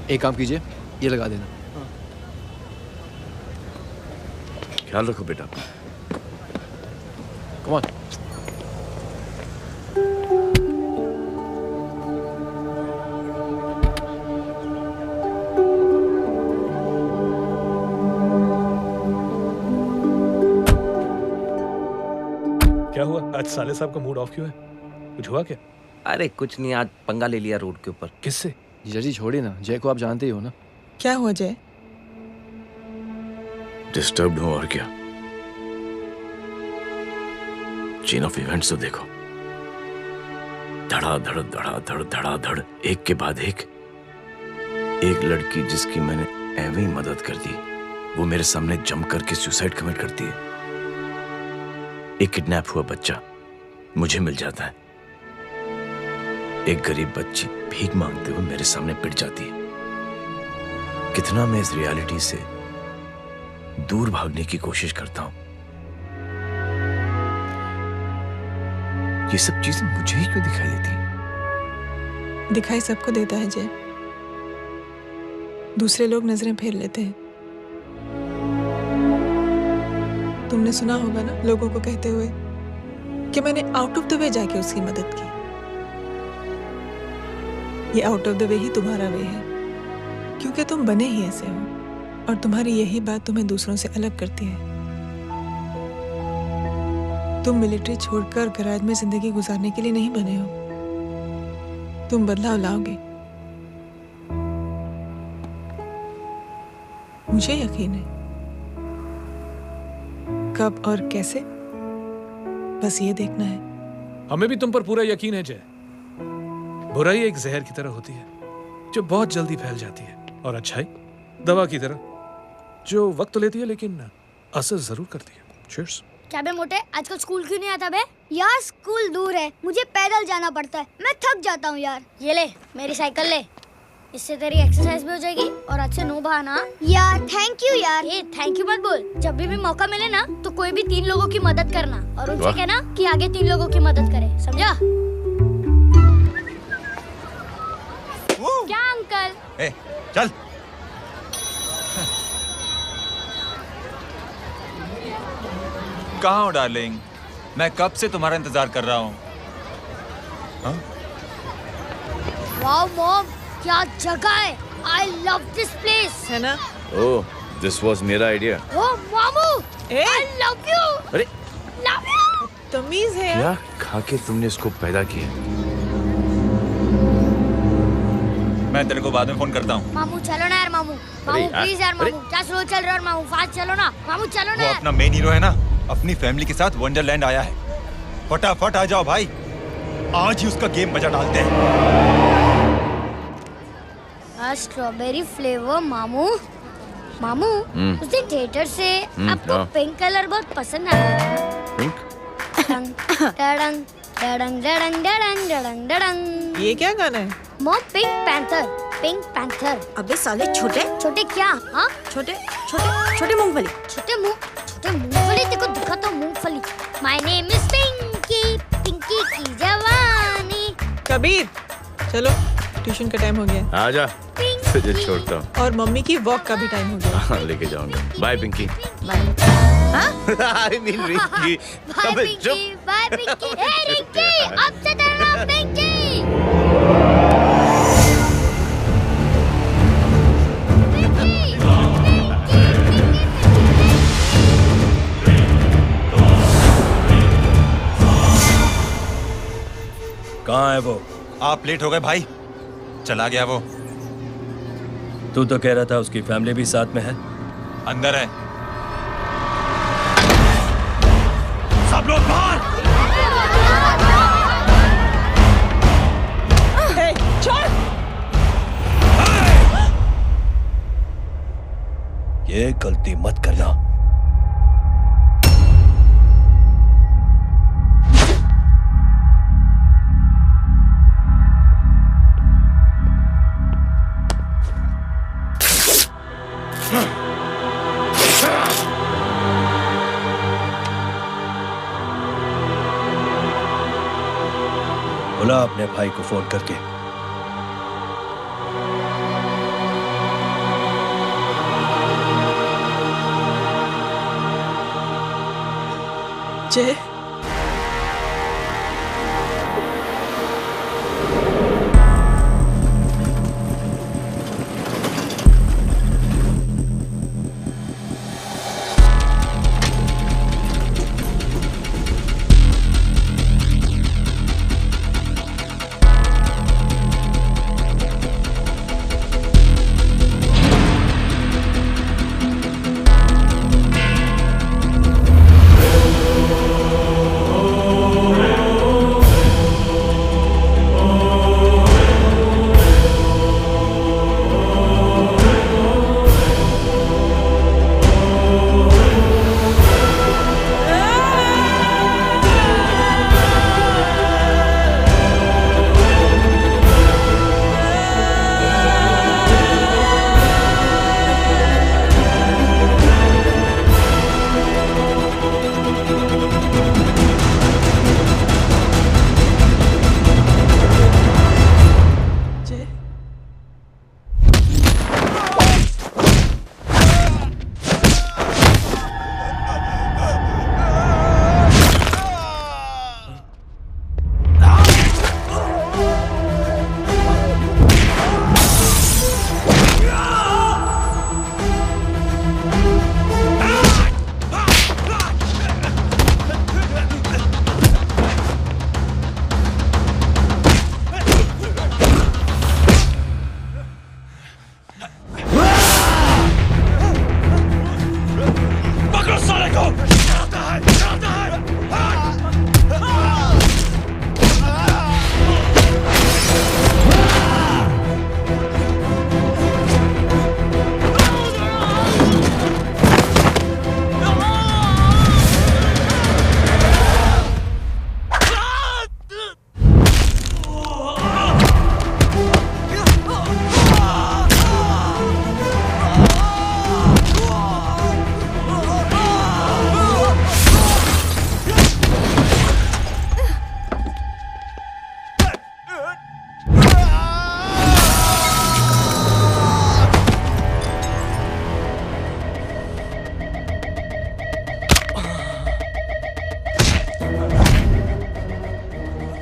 एक काम कीजिए, ये लगा देना। ख्याल रखो बेटा। Come on। क्या हुआ आज साले साहब का मूड ऑफ क्यों है? कुछ हुआ क्या? अरे कुछ नहीं, आज पंगा ले लिया रोड के ऊपर। किससे? जीजा जी छोड़िए ना, जय को आप जानते ही हो ना। क्या हुआ जय? डिस्टर्ब्ड हो और क्या। चेन ऑफ इवेंट्स तो देखो, धड़ाधड़ धड़ाधड़ धड़ाधड़, एक के बाद एक लड़की जिसकी मैंने ऐਵੇਂ ही मदद कर दी, वो मेरे सामने जम करके सुसाइड कमिट करती है। एक किडनैप हुआ बच्चा मुझे मिल जाता है, एक गरीब बच्ची भीख मांगते हुए मेरे सामने पिट जाती है। कितना मैं इस रियलिटी से दूर भागने की कोशिश करता हूं। ये सब चीजें मुझे ही क्यों दिखाई देती हैं? दिखाई सबको देता है जय, दूसरे लोग नजरें फेर लेते हैं। तुमने सुना होगा ना लोगों को कहते हुए कि मैंने आउट ऑफ द वे जाके उसकी मदद की। ये आउट ऑफ द वे ही तुम्हारा वे है, क्योंकि तुम बने ही ऐसे हो और तुम्हारी यही बात तुम्हें दूसरों से अलग करती है। तुम मिलिट्री छोड़कर गैराज में जिंदगी गुजारने के लिए नहीं बने हो, तुम बदलाव लाओगे, मुझे यकीन है। कब और कैसे, बस ये देखना है। हमें भी तुम पर पूरा यकीन है जय। बुराई एक जहर की तरह होती है जो बहुत जल्दी फैल जाती है, और अच्छाई दवा की तरह जो वक्त तो लेती है लेकिन असर जरूर करती है। चीयर्स। क्या बे मोटे, आजकल स्कूल क्यों नहीं आता बे? यार स्कूल दूर है, मुझे पैदल जाना पड़ता है, मैं थक जाता हूँ यार। ये ले मेरी साइकिल ले, इससे तेरी एक्सरसाइज भी हो जाएगी और अच्छे नो बहाना। यार थैंक यू यार। ये थैंक यू मत बोल, जब भी मौका मिले ना तो कोई भी 3 लोगों की मदद करना और उनसे कहना कि आगे 3 लोगों की मदद करे, समझा? क्या अंकल? ए, चल। कहाँ हो डार्लिंग? मैं कब से तुम्हारा इंतजार कर रहा हूँ। वाओ मॉम, क्या जगह है, आई लव दिस प्लेस। है ना? ओह, दिस वाज मेरा आइडिया। ओह मामू, आई लव यू। अरे लव यू। तमीज है क्या खा के तुमने इसको पैदा किया? मैं तेरे को बाद में फोन करता हूँ। मामू चलो ना यार, मामू मामू प्लीज यार, मामू क्या स्लो चल रहे हो मामू, फास्ट चलो ना मामू, चलो ना। वो अपना मेन हीरो है ना, अपनी फैमिली के साथ वंडरलैंड आया है, फटाफट आ जाओ भाई, आज ही उसका गेम बजा डालते हैं। स्ट्रॉबेरी फ्लेवर मामू। मामू उस दिन थिएटर से आपको पिंक कलर बहुत पसंद आया। पिंक? डडंग डडंग डडंग डडंग डडंग डडंग। ये क्या गाना है? Mom pink panther, pink panther. अबे साले छोटे छोटे क्या? हाँ छोटे छोटे छोटे मूंगफली। छोटे मूंगफली, देखो दिखा तो मूंगफली। My name is Pinky, Pinky की जवानी। कबीर चलो ट्यूशन का टाइम हो गया। आजा, तुझे छोड़ता हूँ। और मम्मी की वॉक का भी टाइम हो गया। हाँ, लेके जाऊंगा। Bye Pinky. I mean Rinki. Bye अबे पिंकी, चुप। बाय पिंकी। हे रिंकी, अब से तेरा नाम पिंकी। कहाँ है वो? आप लेट हो गए भाई। चला गया वो। तू तो कह रहा था उसकी फैमिली भी साथ में है। अंदर है। सब लोग बाहर। छोड़। ये गलती मत करना। बुला अपने भाई को फोन करके। जय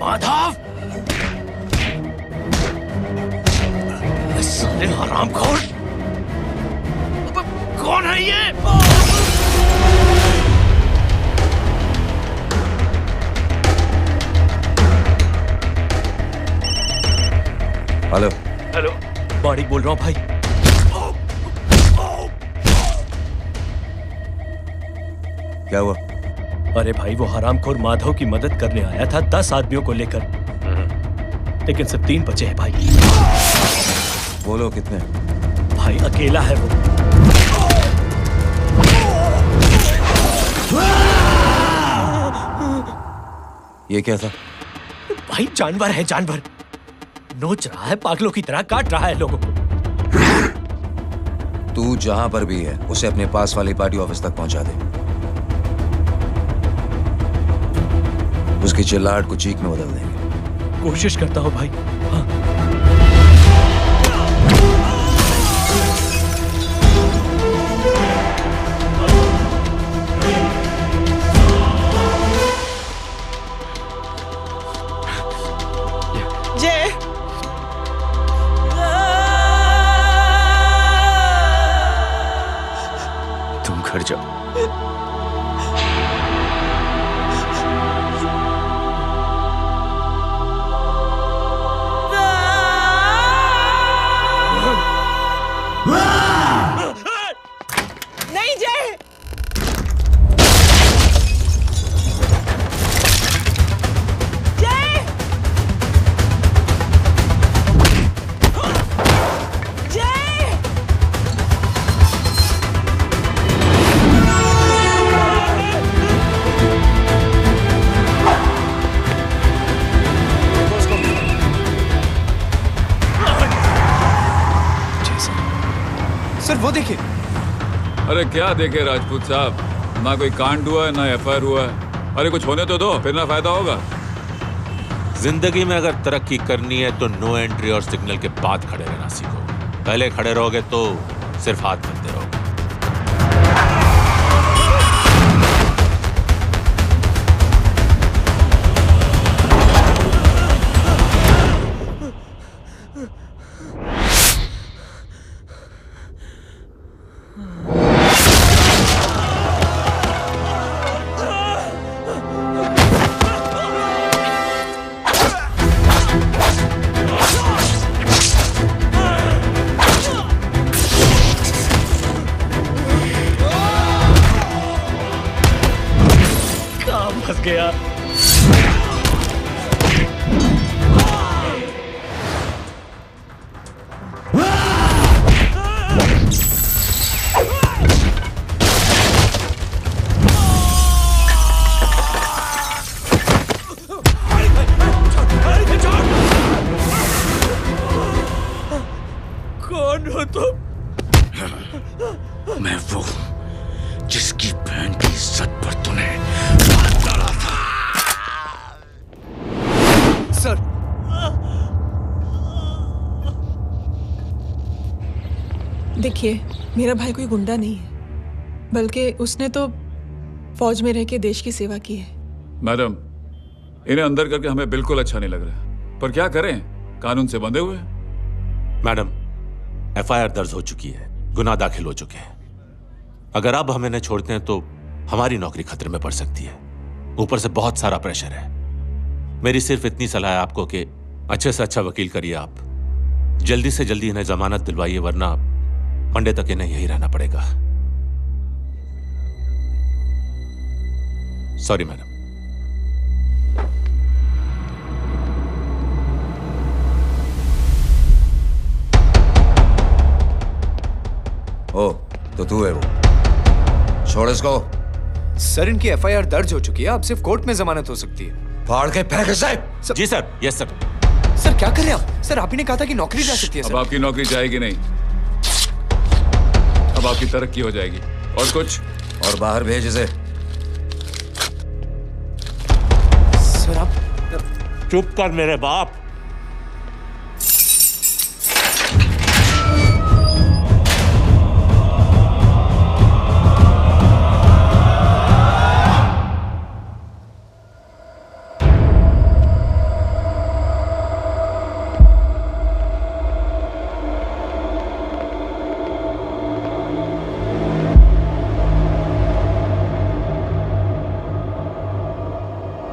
माधव, साले हरामखोर, कौन है ये? हेलो। हेलो, बाड़ी बोल रहा हूँ भाई। क्या हुआ? अरे भाई, वो हरामखोर माधव की मदद करने आया था 10 आदमियों को लेकर, लेकिन सिर्फ 3 बचे हैं भाई। बोलो कितने? भाई अकेला है वो। ये क्या था? भाई जानवर है, जानवर। नोच रहा है, पागलों की तरह काट रहा है लोगों को। तू जहां पर भी है उसे अपने पास वाली पार्टी ऑफिस तक पहुंचा दे। उस उसकी चिल्लाहट को चीख में बदल देंगे। कोशिश करता हूँ भाई। हाँ। जय तुम घर जाओ। नहीं जय। जय जय सर वो देखिए। अरे क्या देखे राजपूत साहब, ना कोई कांड हुआ है ना एफआईआर हुआ है। अरे कुछ होने तो दो, फिर ना फायदा होगा। जिंदगी में अगर तरक्की करनी है तो नो एंट्री और सिग्नल के बाद खड़े रहना सीखो। पहले खड़े रहोगे तो सिर्फ हाथ मिलते रहोगे। फंस गया। कौन हो तुम? मैं वो जिसकी बहन की इज्जत पर तूने हाथ डाला था। सर देखिए, मेरा भाई कोई गुंडा नहीं है, बल्कि उसने तो फौज में रह के देश की सेवा की है। मैडम, इन्हें अंदर करके हमें बिल्कुल अच्छा नहीं लग रहा, पर क्या करें, कानून से बंधे हुए। मैडम, एफआईआर दर्ज हो चुकी है, गुनाह दाखिल हो चुके हैं। अगर अब हम इन्हें छोड़ते हैं तो हमारी नौकरी खतरे में पड़ सकती है। ऊपर से बहुत सारा प्रेशर है। मेरी सिर्फ इतनी सलाह है आपको कि अच्छे से अच्छा वकील करिए आप। जल्दी से जल्दी इन्हें जमानत दिलवाइए, वरना मंडे तक इन्हें यही रहना पड़ेगा। Sorry madam. ओ, तो तू है वो। छोड़ इसको। सर इनकी एफआईआर दर्ज हो चुकी है, अब सिर्फ कोर्ट में जमानत हो सकती है। फाड़ के फेंक साहब। जी सर। Yes sir. सर क्या कर रहे हैं आप? सर आप ही ने कहा था कि नौकरी जा सकती है। अब आपकी नौकरी जाएगी नहीं, अब आपकी तरक्की हो जाएगी। और कुछ? और बाहर भेज इसे। सर आप चुप कर मेरे बाप।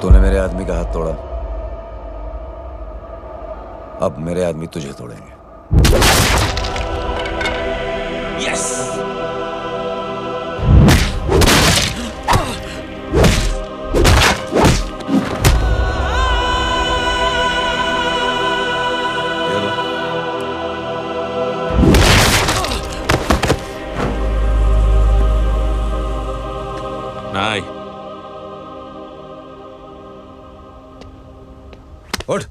तूने मेरे आदमी का हाथ तोड़ा, अब मेरे आदमी तुझे तोड़ेंगे। यस। नहीं। उठ।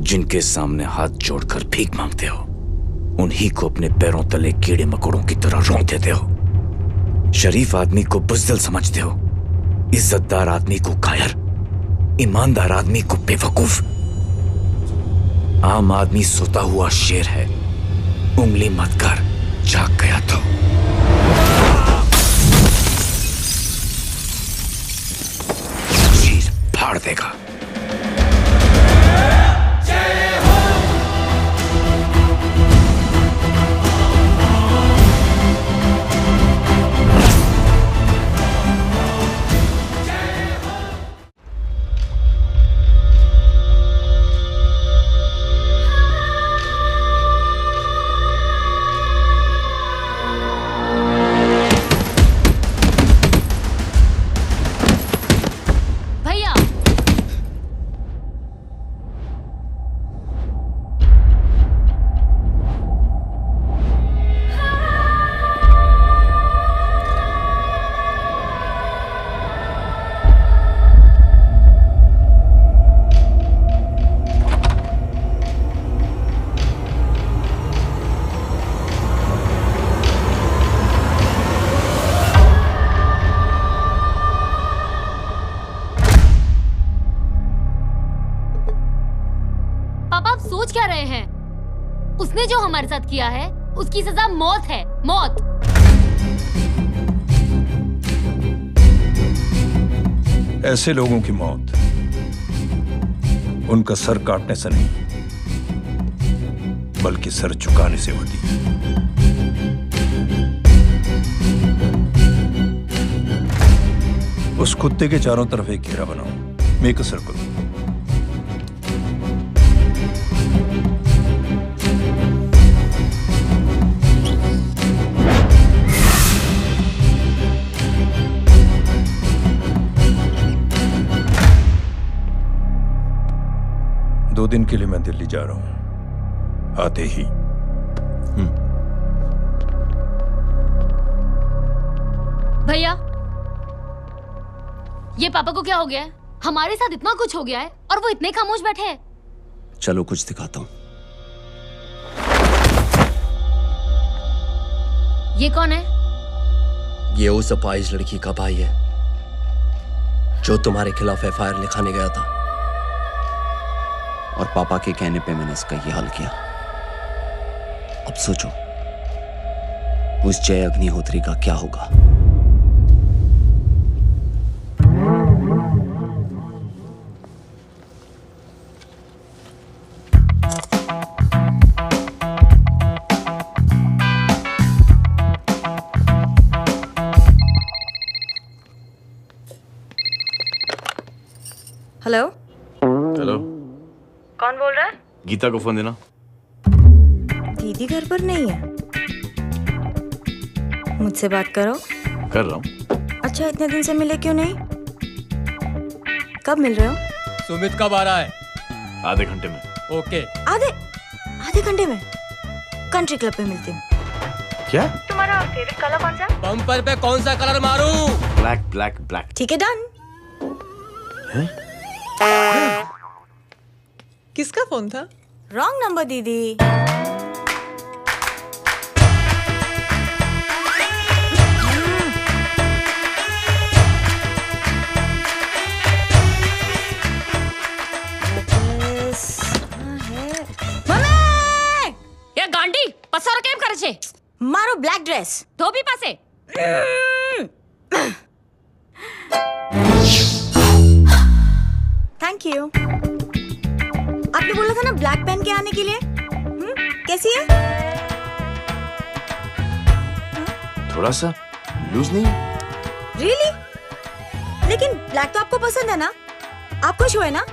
जिनके सामने हाथ जोड़कर भीख मांगते हो, उन्हीं को अपने पैरों तले कीड़े मकोड़ों की तरह रौंद देते हो। शरीफ आदमी को बुज़दिल समझते हो, इज्जतदार आदमी को कायर, ईमानदार आदमी को बेवकूफ। आम आदमी सोता हुआ शेर है, उंगली मत कर, जाग गया तो। चीर फाड़ देगा। उसने जो हमारे साथ किया है उसकी सजा मौत है, मौत। ऐसे लोगों की मौत उनका सर काटने से नहीं, बल्कि सर झुकाने से होती है। उस कुत्ते के चारों तरफ एक घेरा बनाओ, मेक अ सर्कल। दो दिन के लिए मैं दिल्ली जा रहा हूं, आते ही। भैया, ये पापा को क्या हो गया है? हमारे साथ इतना कुछ हो गया है और वो इतने खामोश बैठे हैं। चलो कुछ दिखाता हूं। ये कौन है? ये उस अपाहिज लड़की का भाई है जो तुम्हारे खिलाफ एफआईआर लिखाने गया था, और पापा के कहने पे मैंने इसका ये हाल किया। अब सोचो उस जय अग्निहोत्री का क्या होगा। हेलो हेलो, कौन बोल रहा है? गीता को फोन देना। दीदी घर पर नहीं है। मुझसे बात करो। कर रहा हूँ। अच्छा, इतने दिन से मिले क्यों नहीं? कब मिल रहे हो? सुमित कब आ रहा है? आधे घंटे में। ओके। आधे घंटे में कंट्री क्लब पे मिलती हूँ। क्या? तुम्हारा फेवरेट कलर कौन सा? बम्पर पे कौन सा कलर मारूं? Black black black. ठीक है, डन। किसका फोन था? रॉन्ग नंबर दीदी। ये गांडी पसार केम करे छे? मारो ब्लैक ड्रेस धोबी पासे। Thank you. आपने बोला था ना ब्लैक पेन के आने के लिए। कैसी है? थोड़ा सा लूज नहीं? रियली? लेकिन ब्लैक तो आपको पसंद है ना? आप खुश हुए ना?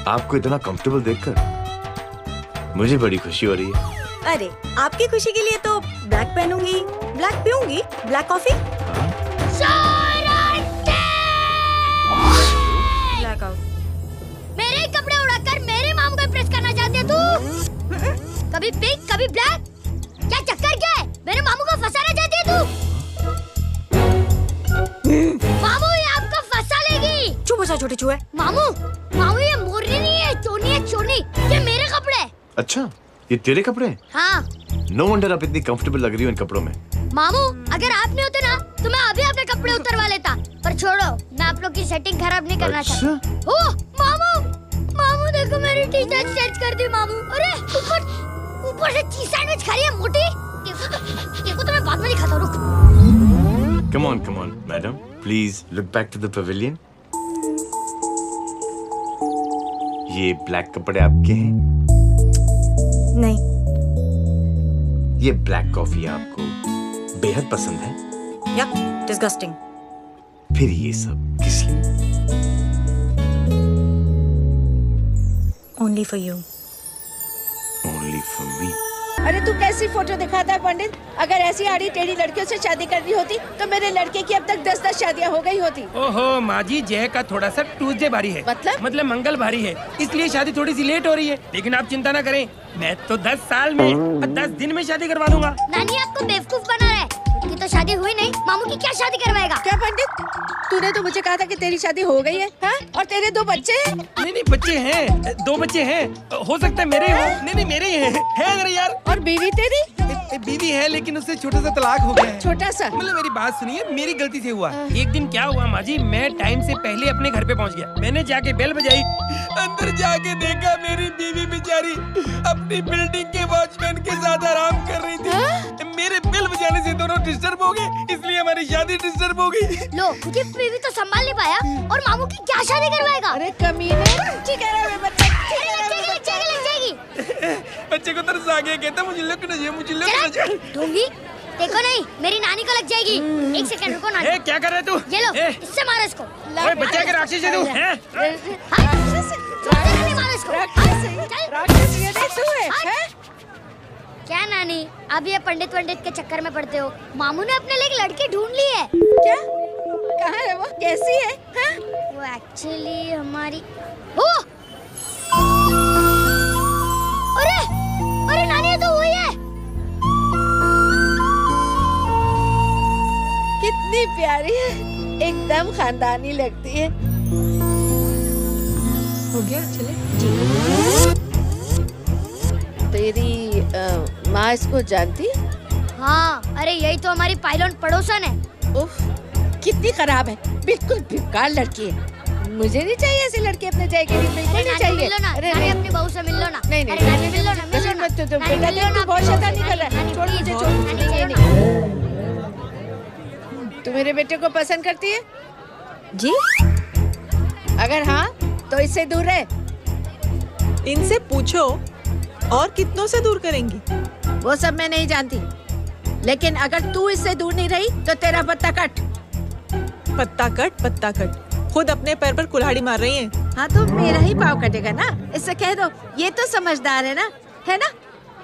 आपको इतना कंफर्टेबल देखकर मुझे बड़ी खुशी हो रही है। अरे, आपकी खुशी के लिए तो ब्लैक पहनूंगी, ब्लैक पीऊंगी, ब्लैक कॉफी। Black out. मेरे कपड़े उड़ाकर मेरे मामू को इम्प्रेस करना चाहती है तू? कभी पिंक, कभी ब्लैक। क्या चक्कर क्या है? मेरे मामू को फंसाना चाहती है तू? मामू, ये आपको फंसा लेगी। चुप हो जा छोटे चूहे। मामू, ये मोरनी नहीं है, चोरनी है, चोरनी। ये मेरे अच्छा, ये तेरे कपड़े हैं? हाँ। नो वंडर आप इतनी कंफर्टेबल लग रही हो इन कपड़ों में। मामू, अगर आप नहीं होते ना तो मैं अभी अपने कपड़े उतरवा लेता। पर छोड़ो, मैं आप लोग की सेटिंग खराब नहीं करना चाहता। ओह मामू, मामू देखो मेरी टी शर्ट चेंज कर दी मामू। अरे ऊपर से चीज सैंडविच खा रही है मोटी। देखो तो मैं बाद में दिखाता हूँ, रुक। Come on, madam. Please look back to the pavilion. ये ब्लैक कपड़े आपके हैं? नहीं। ये ब्लैक कॉफी आपको बेहद पसंद है? Yup, disgusting. फिर ये सब किस लिए? Only for you. Only for me. अरे तू कैसी फोटो दिखाता है पंडित? अगर ऐसी आड़ी टेढ़ी लड़कियों से शादी करनी होती तो मेरे लड़के की अब तक 10-10 शादियाँ हो गई होती। ओहो माँ जी, जय का थोड़ा सा ट्यूसडे भारी है। मतलब मंगल भारी है, इसलिए शादी थोड़ी सी लेट हो रही है। लेकिन आप चिंता ना करें, मैं तो 10 साल में और 10 दिन में शादी करवा दूंगा। नानी आपको बेवकूफ बना रहा है। उसकी तो शादी हुई नहीं, मामू की क्या शादी करवाएगा? क्या पंडित, तूने तो मुझे कहा था कि तेरी शादी हो गई है, हाँ? और तेरे 2 बच्चे हैं? नहीं बच्चे हैं, 2 बच्चे हैं। हो सकता है मेरे हो। नहीं मेरे ही हैं। है अगर यार। और बीवी तेरी? बीवी है लेकिन उससे छोटा सा तलाक हो गया है। छोटा सा? मतलब मेरी बात सुनिए, मेरी गलती से हुआ। एक दिन क्या हुआ माँ जी, मैं टाइम से पहले अपने घर पे पहुँच गया। मैंने जाके बेल बजाई, अंदर जाके देखा मेरी बीवी बेचारी अपनी बिल्डिंग के वॉचमैन के साथ आराम कर रही थी। मेरे बेल बजाने से दोनों डिस्टर्ब हो गए, इसलिए हमारी शादी डिस्टर्ब हो गई। लो, मुझे बीवी तो संभाल नहीं पाया और मामू की क्या शादी करवाएगा? अरे कमीने, ठीक है रे बच्चा, बच्चे को तरस आ गया, कहता मुझे लग ना जाए, मुझे लग ना जाए। ढोंगी, देखो नहीं, मेरी नानी को लग जाएगी। 1 सेकंड रुको नानी। क्या कर रहे तू? ये लो, इससे मारो इसको। ओए बच्चा के राक्षस है तू, हैं? मारो इसको। राक्षस ये नहीं तू है, हैं? क्या नानी, अब ये पंडित के चक्कर में पड़ते हो? मामू ने अपने लिए एक लड़की ढूंढ ली है। क्या? कहाँ है वो? कैसी है? हाँ? वो एक्चुअली हमारी अरे नानी, ये तो वही है। कितनी प्यारी है, एकदम खानदानी लगती है। हो गया, चले। तेरी माँ इसको जानती है? हाँ, अरे यही तो हमारी पायलट पड़ोसन है। उफ, कितनी खराब है, बिल्कुल बेकार लड़की है। मुझे नहीं चाहिए ऐसी लड़की अपने जय के लिए, बिल्कुल नहीं चाहिए। मिलो ना, अरे नानी अपनी बहू से मिल लो ना। नहीं मिल लो ना। मत तू बहुत शैतानी कर रहा है। छोड़ मुझे, छोड़। तू मेरे बेटे को पसंद करती है? जी? अगर हाँ तो इससे दूर रहे। इनसे पूछो और कितनों से दूर करेंगी? वो सब मैं नहीं जानती, लेकिन अगर तू इससे दूर नहीं रही तो तेरा पत्ता कट। पत्ता कट खुद अपने पैर पर कुल्हाड़ी मार रही हैं। हाँ तो मेरा ही पाँव कटेगा ना, इससे कह दो। ये तो समझदार है ना, है ना?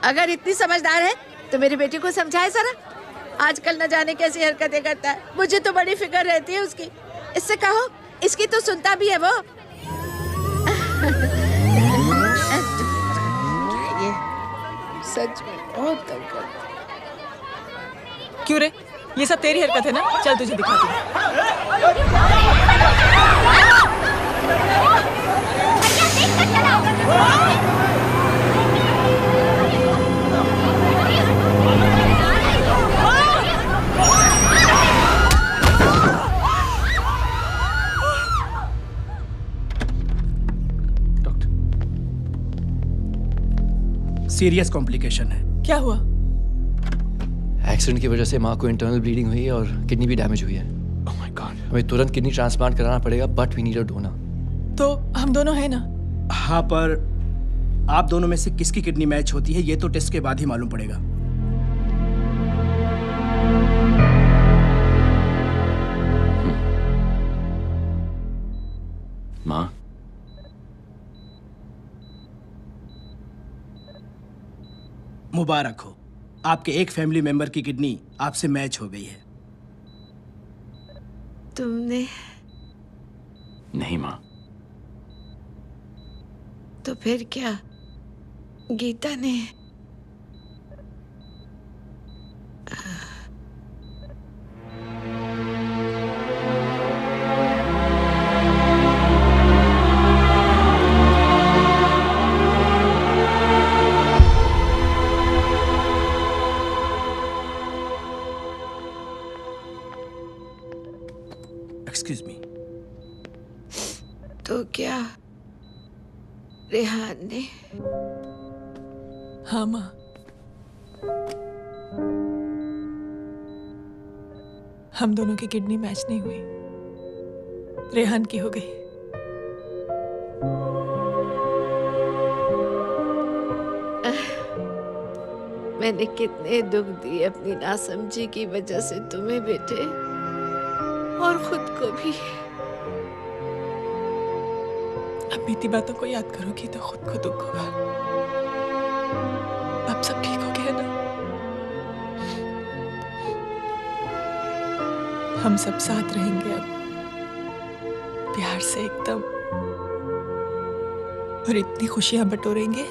अगर इतनी समझदार है तो मेरी बेटी को समझाए जरा। आजकल न जाने कैसी हरकतें करता है, मुझे तो बड़ी फिक्र रहती है उसकी। इससे कहो, इसकी तो सुनता भी है वो। ये सच में बहुत तंग करता है। क्यों रे, ये सब तेरी हरकत है ना? चल तुझे दिखाती हूँ। सीरियस कॉम्प्लिकेशन है। क्या हुआ? एक्सीडेंट की वजह से माँ को इंटरनल ब्लीडिंग हुई है और किडनी भी डैमेज हुई है। ओह माय गॉड, हमें तुरंत किडनी ट्रांसप्लांट कराना पड़ेगा, but we need a donor. तो हम दोनों हैं ना? हाँ, पर आप दोनों में से किसकी किडनी मैच होती है ये तो टेस्ट के बाद ही मालूम पड़ेगा। माँ, मुबारक हो, आपके एक फैमिली मेंबर की किडनी आपसे मैच हो गई है। तुमने? नहीं माँ। तो फिर क्या? गीता ने? रेहान ने? हाँ माँ, हम दोनों की किडनी मैच नहीं हुई, रेहान की हो गई। मैंने कितने दुख दिए अपनी नासमझी की वजह से तुम्हें बेटे, और खुद को भी। अब बीती बातों को याद करोगी तो खुद को दुख होगा। अब सब ठीक हो गया ना? हम सब साथ रहेंगे अब, प्यार से एकदम, और इतनी खुशियां बटोरेंगे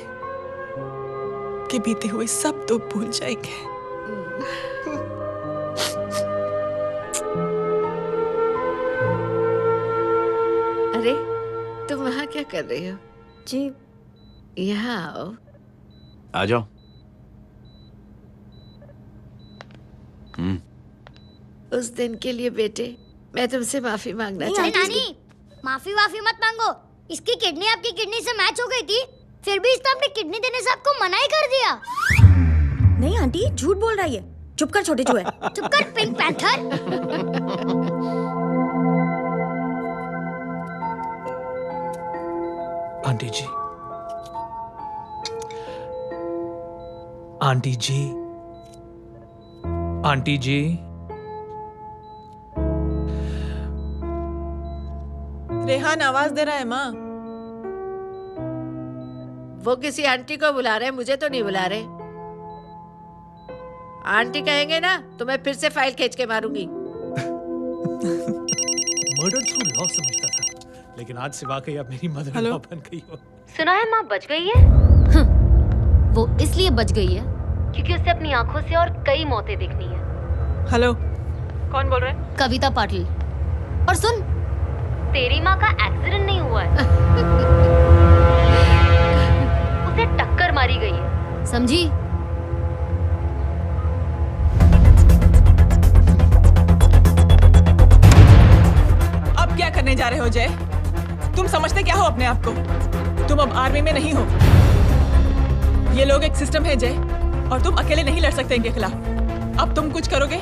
कि बीते हुए सब दुख भूल जाएंगे। अरे तुम वहाँ क्या कर रही हो? जी यहाँ आओ। आ जाओ। उस दिन के लिए बेटे मैं तुमसे माफी मांगना चाहती हूँ। नानी, माफी मत मांगो। इसकी किडनी आपकी किडनी से मैच हो गई थी, फिर भी इसने अपनी किडनी देने से आपको मना ही कर दिया। नहीं आंटी, झूठ बोल रही है। चुप कर छोटे चूहे। चुप कर पिंक पैंथर। आंटी जी, आंटी जी, आंटी जी, रेहान आवाज दे रहा है माँ। वो किसी आंटी को बुला रहे हैं, मुझे तो नहीं बुला रहे। आंटी कहेंगे ना तो मैं फिर से फाइल खींच के मारूंगी। मर्डर थ्रू लॉ समझता था, लेकिन आज से वाकई आप मेरी मदर इन लॉ बन गई हो। सुना है माँ बच गई है। वो इसलिए बच गई है क्योंकि उसे अपनी आंखों से और कई मौतें देखनी है। हेलो, कौन बोल रहे हैं? कविता पाटिल। और सुन, तेरी माँ का एक्सीडेंट नहीं हुआ है, उसे टक्कर मारी गई है, समझी? अब क्या करने जा रहे हो जय? तुम समझते क्या हो अपने आप को? तुम अब आर्मी में नहीं हो। ये लोग एक सिस्टम है जय, और तुम अकेले नहीं लड़ सकते इनके खिलाफ। अब तुम कुछ करोगे,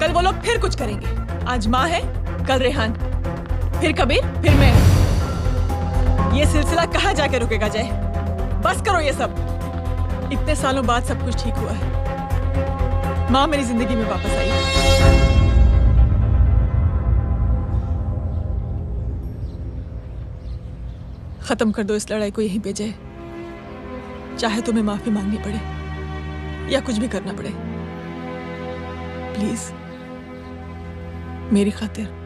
कल वो लोग फिर कुछ करेंगे। आज माँ है, कल रेहान, फिर कबीर, फिर मैं। ये सिलसिला कहाँ जाके रुकेगा जय? बस करो ये सब। इतने सालों बाद सब कुछ ठीक हुआ है। माँ मेरी जिंदगी में वापस आई। खत्म कर दो इस लड़ाई को यहीं पे जय। चाहे तुम्हें माफी मांगनी पड़े या कुछ भी करना पड़े, प्लीज मेरी खातिर।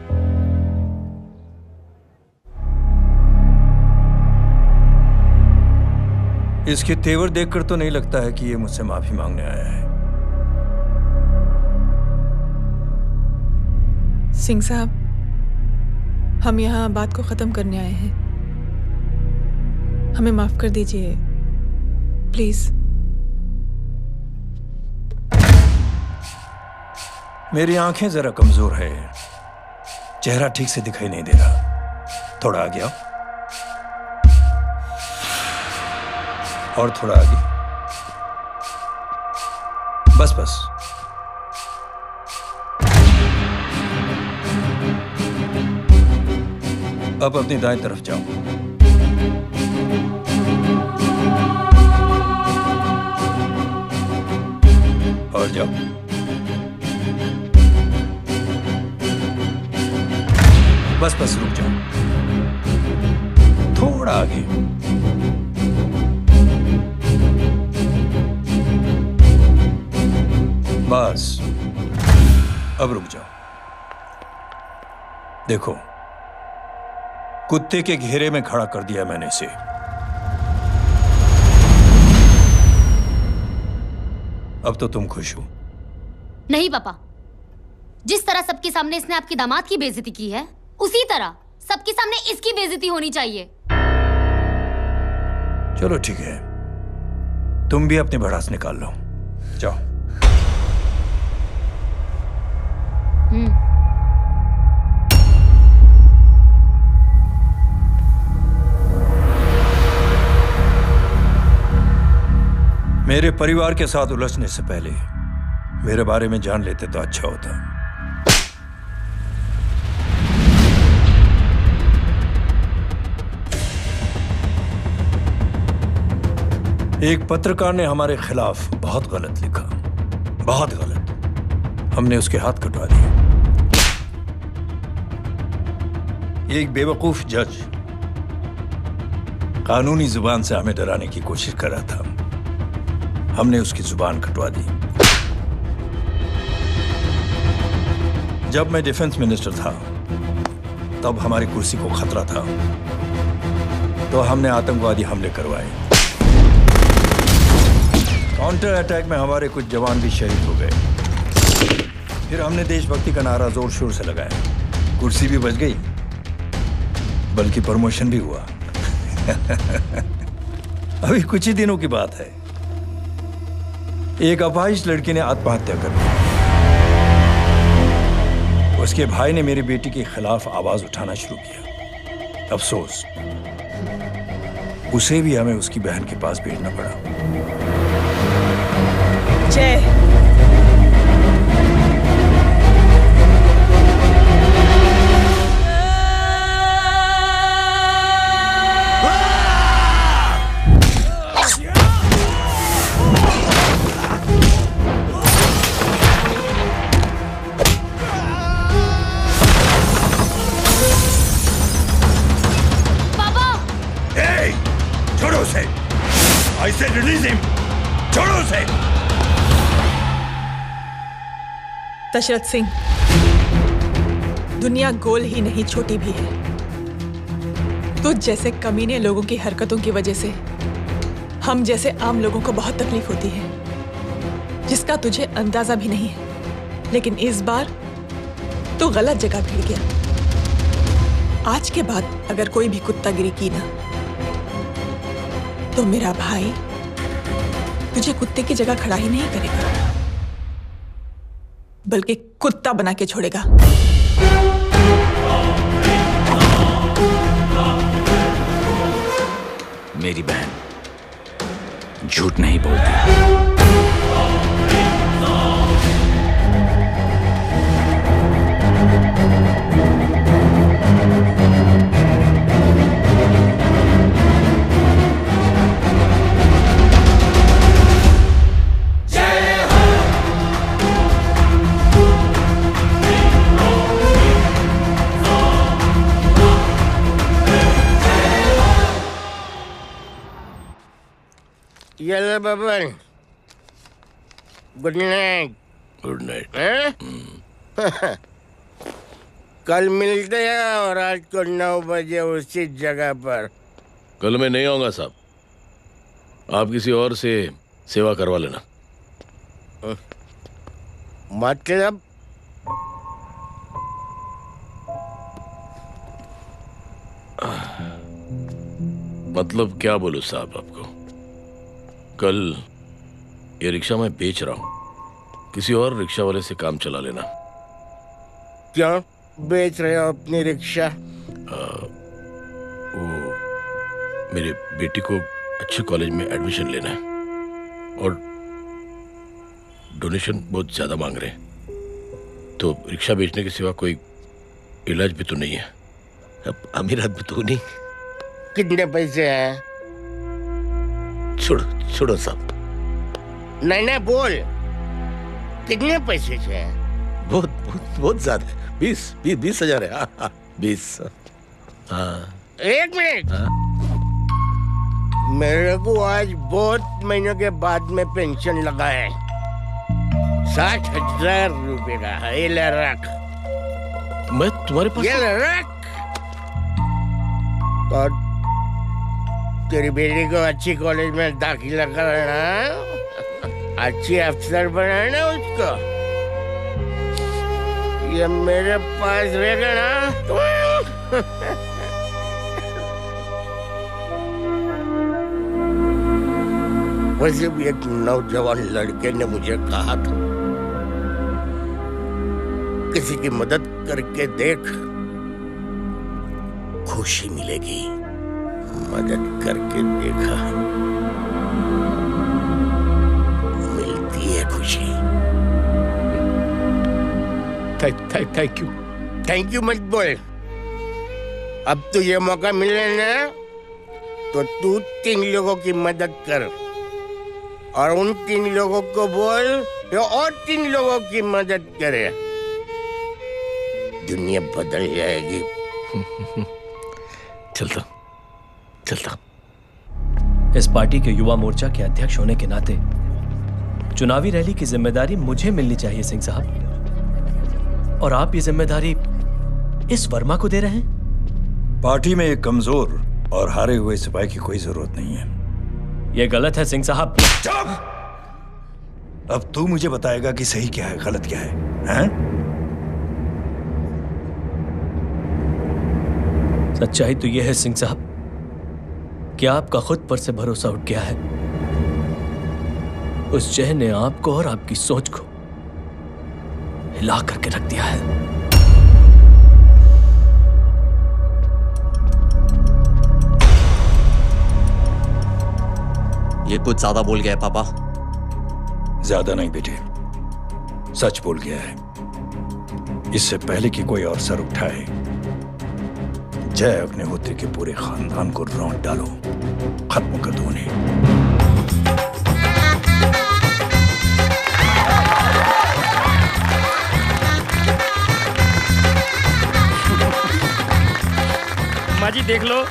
इसके तेवर देखकर तो नहीं लगता है कि ये मुझसे माफी मांगने आया है। सिंह साहब, हम यहाँ बात को खत्म करने आए हैं। हमें माफ कर दीजिए प्लीज। मेरी आंखें जरा कमजोर है, चेहरा ठीक से दिखाई नहीं दे रहा। थोड़ा आगे आओ, और थोड़ा आगे। बस बस। अब अपनी दाएं तरफ जाओ। और जाओ। बस बस, रुक जाओ। थोड़ा आगे। बस, अब रुक जाओ। देखो, कुत्ते के घेरे में खड़ा कर दिया मैंने इसे। अब तो तुम खुश हो? नहीं पापा, जिस तरह सबके सामने इसने आपकी दामाद की बेइज्जती की है, उसी तरह सबके सामने इसकी बेइज्जती होनी चाहिए। चलो ठीक है, तुम भी अपनी भड़ास निकाल लो। जाओ। मेरे परिवार के साथ उलझने से पहले मेरे बारे में जान लेते तो अच्छा होता। एक पत्रकार ने हमारे खिलाफ बहुत गलत लिखा, बहुत गलत। हमने उसके हाथ कटवा दिए। एक बेवकूफ जज कानूनी जुबान से हमें डराने की कोशिश कर रहा था। हमने उसकी जुबान कटवा दी। जब मैं डिफेंस मिनिस्टर था तब हमारी कुर्सी को खतरा था, तो हमने आतंकवादी हमले करवाए। काउंटर अटैक में हमारे कुछ जवान भी शहीद हो गए। फिर हमने देशभक्ति का नारा जोर शोर से लगाया। कुर्सी भी बच गई, बल्कि प्रमोशन भी हुआ। अभी कुछ ही दिनों की बात है, एक अपाहिज लड़की ने आत्महत्या कर ली। उसके भाई ने मेरी बेटी के खिलाफ आवाज उठाना शुरू किया। अफसोस, उसे भी हमें उसकी बहन के पास भेजना पड़ा। जय, I said release him! छोड़ो उसे! दशरथ सिंह, दुनिया गोल ही नहीं छोटी भी है। तुझ जैसे कमीने लोगों की हरकतों की वजह से हम जैसे आम लोगों को बहुत तकलीफ होती है, जिसका तुझे अंदाजा भी नहीं है। लेकिन इस बार तू गलत जगह भिड़ गया। आज के बाद अगर कोई भी कुत्तागिरी की ना, तो मेरा भाई तुझे कुत्ते की जगह खड़ा ही नहीं करेगा, बल्कि कुत्ता बना के छोड़ेगा। मेरी बहन झूठ नहीं बोलती। ये ले Baban, good night. Good night. कल मिलते हैं और रात को 9 बजे उसी जगह पर। कल मैं नहीं आऊंगा साहब, आप किसी और से सेवा करवा लेना। मतलब क्या बोलूं साहब आपको। कल ये रिक्शा मैं बेच रहा हूं, किसी और रिक्शा वाले से काम चला लेना। क्या बेच रहे हो अपनी रिक्शा? वो मेरे बेटी को अच्छे कॉलेज में एडमिशन लेना है और डोनेशन बहुत ज्यादा मांग रहे हैं, तो रिक्शा बेचने के सिवा कोई इलाज भी तो नहीं है। अब अमीर आदमी तो नहीं। कितने पैसे हैं? छोड़ो छोड़ो साहब। नहीं बोल, कितने पैसे हैं? बहुत बहुत बहुत ज्यादा है। 20,000 है। हाँ 20। हाँ 1 मिनट। मेरे को आज बहुत महीनों के बाद में पेंशन लगा है। 60,000 रुपए का है। ये ले रख। मैं तुम्हारे पास? ये ले रख। और तेरी बेटी को अच्छी कॉलेज में दाखिला कराना, अच्छी अफसर बनाना उसको। ये मेरे पास रहेगा ना तो वैसे भी एक नौजवान लड़के ने मुझे कहा था, किसी की मदद करके देख, खुशी मिलेगी। मदद करके देखा, थैंक यू। थैंक यू मत बोल। अब तो ये मौका मिले ना तो तू 3 लोगों की मदद कर और उन 3 लोगों को बोल जो और 3 लोगों की मदद करे। दुनिया बदल जाएगी। चलता। इस पार्टी के युवा मोर्चा के अध्यक्ष होने के नाते चुनावी रैली की जिम्मेदारी मुझे मिलनी चाहिए सिंह साहब, और आप ये जिम्मेदारी इस वर्मा को दे रहे हैं। पार्टी में एक कमजोर और हारे हुए सिपाही की कोई जरूरत नहीं है। ये गलत है सिंह साहब। अब तू मुझे बताएगा कि सही क्या है, गलत क्या है, हैं? सच्चाई तो यह है सिंह साहब कि आपका खुद पर से भरोसा उठ गया है। उस जय ने आपको और आपकी सोच को हिला करके रख दिया है। ये कुछ ज्यादा बोल गया है पापा। ज्यादा नहीं बेटे, सच बोल गया है। इससे पहले कि कोई और सर उठाए, जय अग्निहोत्री के पूरे खानदान को रौंद डालो, खत्म कर दो उन्हें। माँ जी देख लो,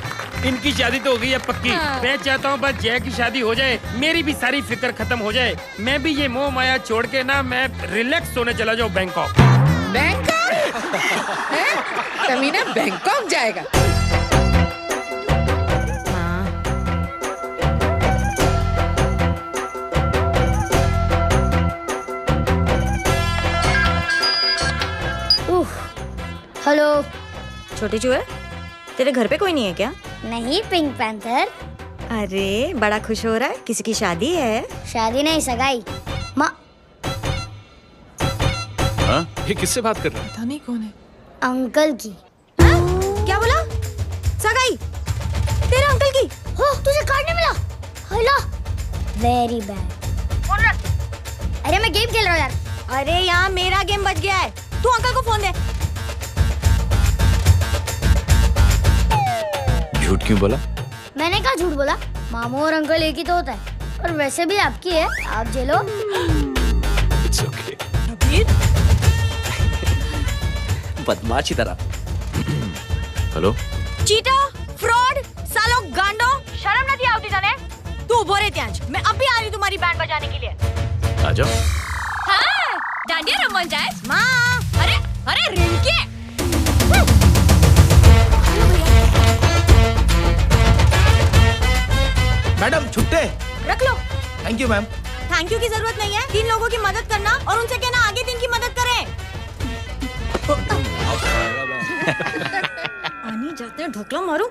इनकी शादी तो हो गई है पक्की। मैं चाहता हूँ बस जय की शादी हो जाए, मेरी भी सारी फिक्र खत्म हो जाए। मैं भी ये मोह माया छोड़ के ना मैं रिलैक्स होने चला जाऊँ बैंकॉक। बैंकॉक? कमीना बैंकॉक जाएगा? हेलो। छोटी चूहे, तेरे घर पे कोई नहीं है क्या? नहीं, पिंक पैंथर। अरे बड़ा खुश हो रहा है, किसी की शादी है? शादी नहीं, सगाई। माँ। ये किससे बात कर रहा है? पता नहीं कौन है। अंकल की। क्या बोला? सगाई? तेरे अंकल की? हो, तुझे कार्ड नहीं मिला? हेलो। Very bad. अरे मैं गेम खेल रहा हूँ यार। अरे यहाँ मेरा गेम बच गया है, तू अंकल को फोन दे। झूठ क्यों बोला? मैंने कहा झूठ बोला? मामू और अंकल एक ही तो होता है, और वैसे भी आपकी है, आप झेलो। It's okay. बदमाशी तरह। हेलो। चीटा, फ्रॉड, सालो गांडो, शर्म नहीं आती जाने? तू बोरे त्यांज, मैं अभी आ रही तुम्हारी बैंड बजाने के लिए। आ जाओ। हाँ, डांडिया रमन जाए। माँ। अरे रिंकी। मैडम छुट्टे। रख लो। Thank you ma'am. Thank you की जरूरत नहीं है, 3 लोगों की मदद करना और उनसे कहना आगे 3 की मदद करें। आनी जाते हैं ढोकला मारूं।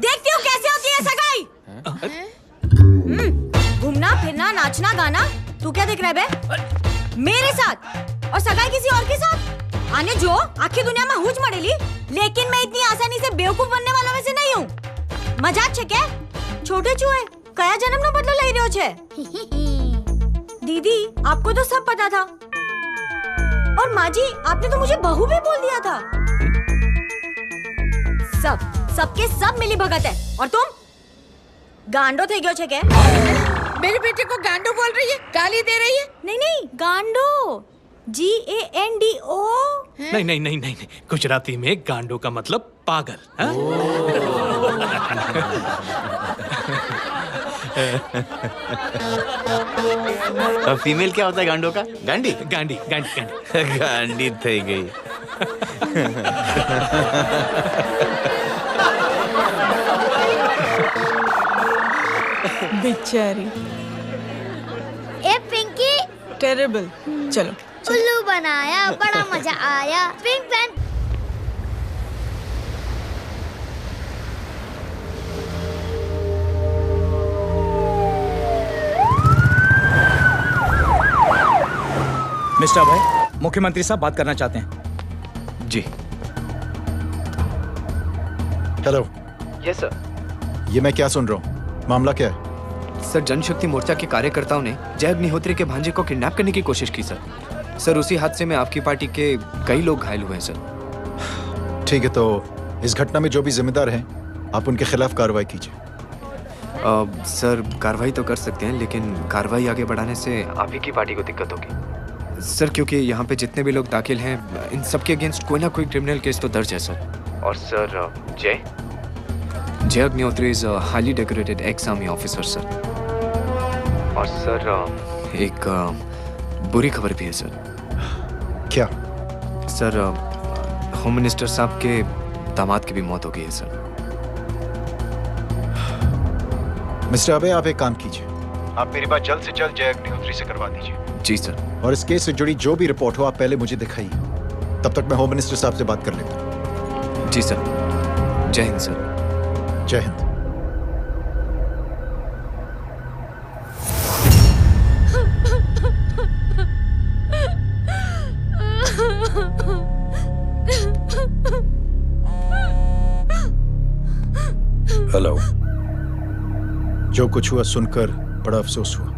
देखती हूँ कैसे होती है सगाई। घूमना फिरना नाचना गाना, तू क्या देख रहा है बे? मेरे साथ और सगाई किसी और के साथ? आने जो आखिर दुनिया में हुज मड़ेली, लेकिन मैं इतनी आसानी से बेवकूफ बनने वालों में से नहीं हूँ। मजाक छे क्या? छोटे चूहे कया जन्म नो बदलो लई रह्यो छे? दीदी आपको तो सब पता था, और माँ जी आपने तो मुझे बहू भी बोल दिया था। सबके सब मिली भगत है, और तुम गांडो थे गयो छे क्या? मेरे बेटे को गांडो बोल रही है, गाली दे रही है? नहीं गांडो, GANDO। नहीं, गुजराती में गांडो का मतलब पागल। फीमेल क्या होता है गांडो का? गांडी। गांडी थई गई। बेचारी। ए पिंकी। टेरेबल। चलो। उल्लू बनाया, बड़ा मजा आया। Pink pant. मिस्टर भाई, मुख्यमंत्री साहब बात करना चाहते हैं। जी। हेलो। Yes sir. ये मैं क्या सुन रहा हूँ? मामला क्या है? सर, जनशक्ति मोर्चा के कार्यकर्ताओं ने जय अग्निहोत्री के भांजे को किडनैप करने की कोशिश की सर। सर उसी हादसे में आपकी पार्टी के कई लोग घायल हुए हैं सर। ठीक है, तो इस घटना में जो भी जिम्मेदार हैं आप उनके खिलाफ कार्रवाई कीजिए। सर कार्रवाई तो कर सकते हैं, लेकिन कार्रवाई आगे बढ़ाने से आप ही की पार्टी को दिक्कत होगी सर, क्योंकि यहाँ पे जितने भी लोग दाखिल हैं इन सबके अगेंस्ट कोई ना कोई क्रिमिनल केस तो दर्ज है सर। और सर जय Agnihotri is highly decorated ex army officer sir. और सर एक बुरी खबर भी है सर। क्या? सर होम मिनिस्टर साहब के दामाद की भी मौत हो गई है सर। मिस्टर अबे, आप एक काम कीजिए, आप मेरी बात जल्द से जल्द जय अग्निहोत्री से करवा दीजिए। जी सर। और इस केस से जुड़ी जो भी रिपोर्ट हो आप पहले मुझे दिखाइए, तब तक मैं होम मिनिस्टर साहब से बात कर लेता हूँ। जी सर। जय हिंद सर। जय हिंद। हेलो। जो कुछ हुआ सुनकर बड़ा अफसोस हुआ।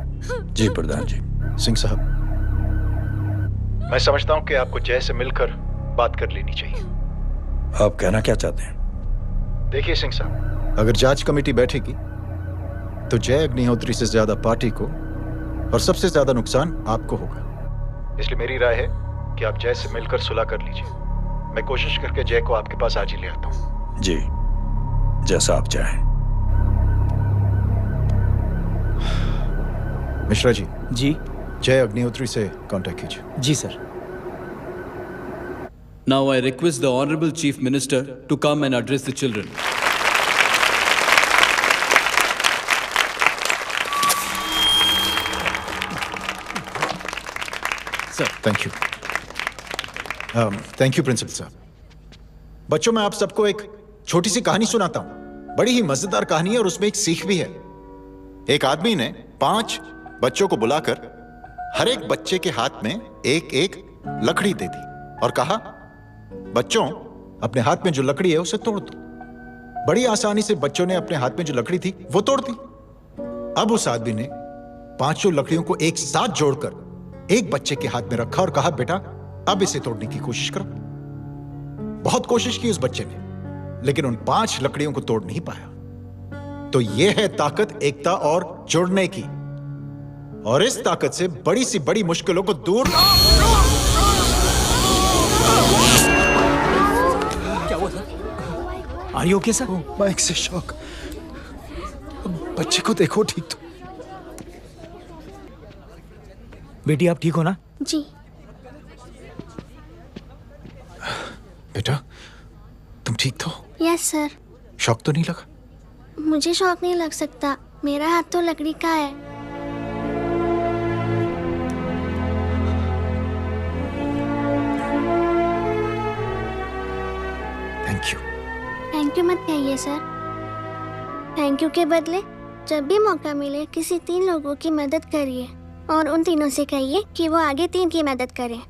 जी प्रधान जी। सिंह साहब, मैं समझता हूं कि आपको जय से मिलकर बात कर लेनी चाहिए। आप कहना क्या चाहते हैं? देखिए सिंह साहब, अगर जांच कमेटी बैठेगी तो जय अग्निहोत्री से ज्यादा पार्टी को और सबसे ज्यादा नुकसान आपको होगा। इसलिए मेरी राय है कि आप जय से मिलकर सुलह कर लीजिए। मैं कोशिश करके जय को आपके पास आज ही ले आता हूं। जी, जैसा आप चाहें। मिश्रा जी। जी। जय अग्निहोत्री से कांटेक्ट कीजिए। जी sir. Now I request the Honorable Chief Minister to come and address the children. Sir, thank you. Thank you principal साहब। बच्चों, मैं आप सबको एक छोटी सी कहानी सुनाता हूं। बड़ी ही मजेदार कहानी है और उसमें एक सीख भी है। एक आदमी ने 5 बच्चों को बुलाकर हर एक बच्चे के हाथ में एक एक लकड़ी दे दी और कहा, बच्चों अपने हाथ में जो लकड़ी है उसे तोड़ दो। बड़ी आसानी से बच्चों ने अपने हाथ में जो लकड़ी थी वो तोड़ दी। अब उस आदमी ने 5 लकड़ियों को एक साथ जोड़कर एक बच्चे के हाथ में रखा और कहा, बेटा अब इसे तोड़ने की कोशिश करो। बहुत कोशिश की उस बच्चे ने, लेकिन उन 5 लकड़ियों को तोड़ नहीं पाया। तो यह है ताकत एकता और जुड़ने की। और इस ताकत से बड़ी सी बड़ी मुश्किलों को दूर। क्या हुआ sir? Are you okay sir? Mike से शॉक। बच्चे को देखो ठीक तो। बेटी आप ठीक हो ना? जी। बेटा तुम ठीक तो? Yes sir. शॉक तो नहीं लगा? मुझे शौक नहीं लग सकता, मेरा हाथ तो लकड़ी का है। Thank you. थैंक यू मत कहिए सर। थैंक यू के बदले जब भी मौका मिले किसी 3 लोगों की मदद करिए और उन तीनों से कहिए कि वो आगे 3 की मदद करें।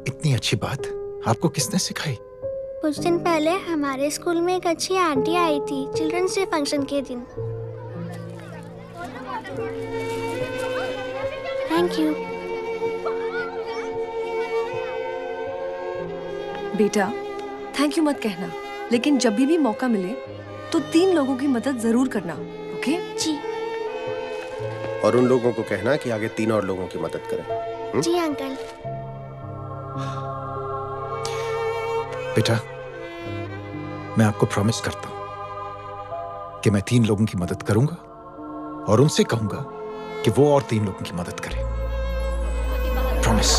इतनी अच्छी बात आपको किसने सिखाई? कुछ दिन पहले हमारे स्कूल में एक अच्छी आंटी आई थी चिल्ड्रंस डे फंक्शन के दिन। Thank you. बेटा थैंक यू मत कहना, लेकिन जब भी मौका मिले तो 3 लोगों की मदद जरूर करना, ओके? जी। और उन लोगों को कहना कि आगे 3 और लोगों की मदद करें। जी अंकल। बेटा मैं आपको प्रॉमिस करता हूं कि मैं 3 लोगों की मदद करूंगा और उनसे कहूंगा कि वो और 3 लोगों की मदद करें। प्रॉमिस।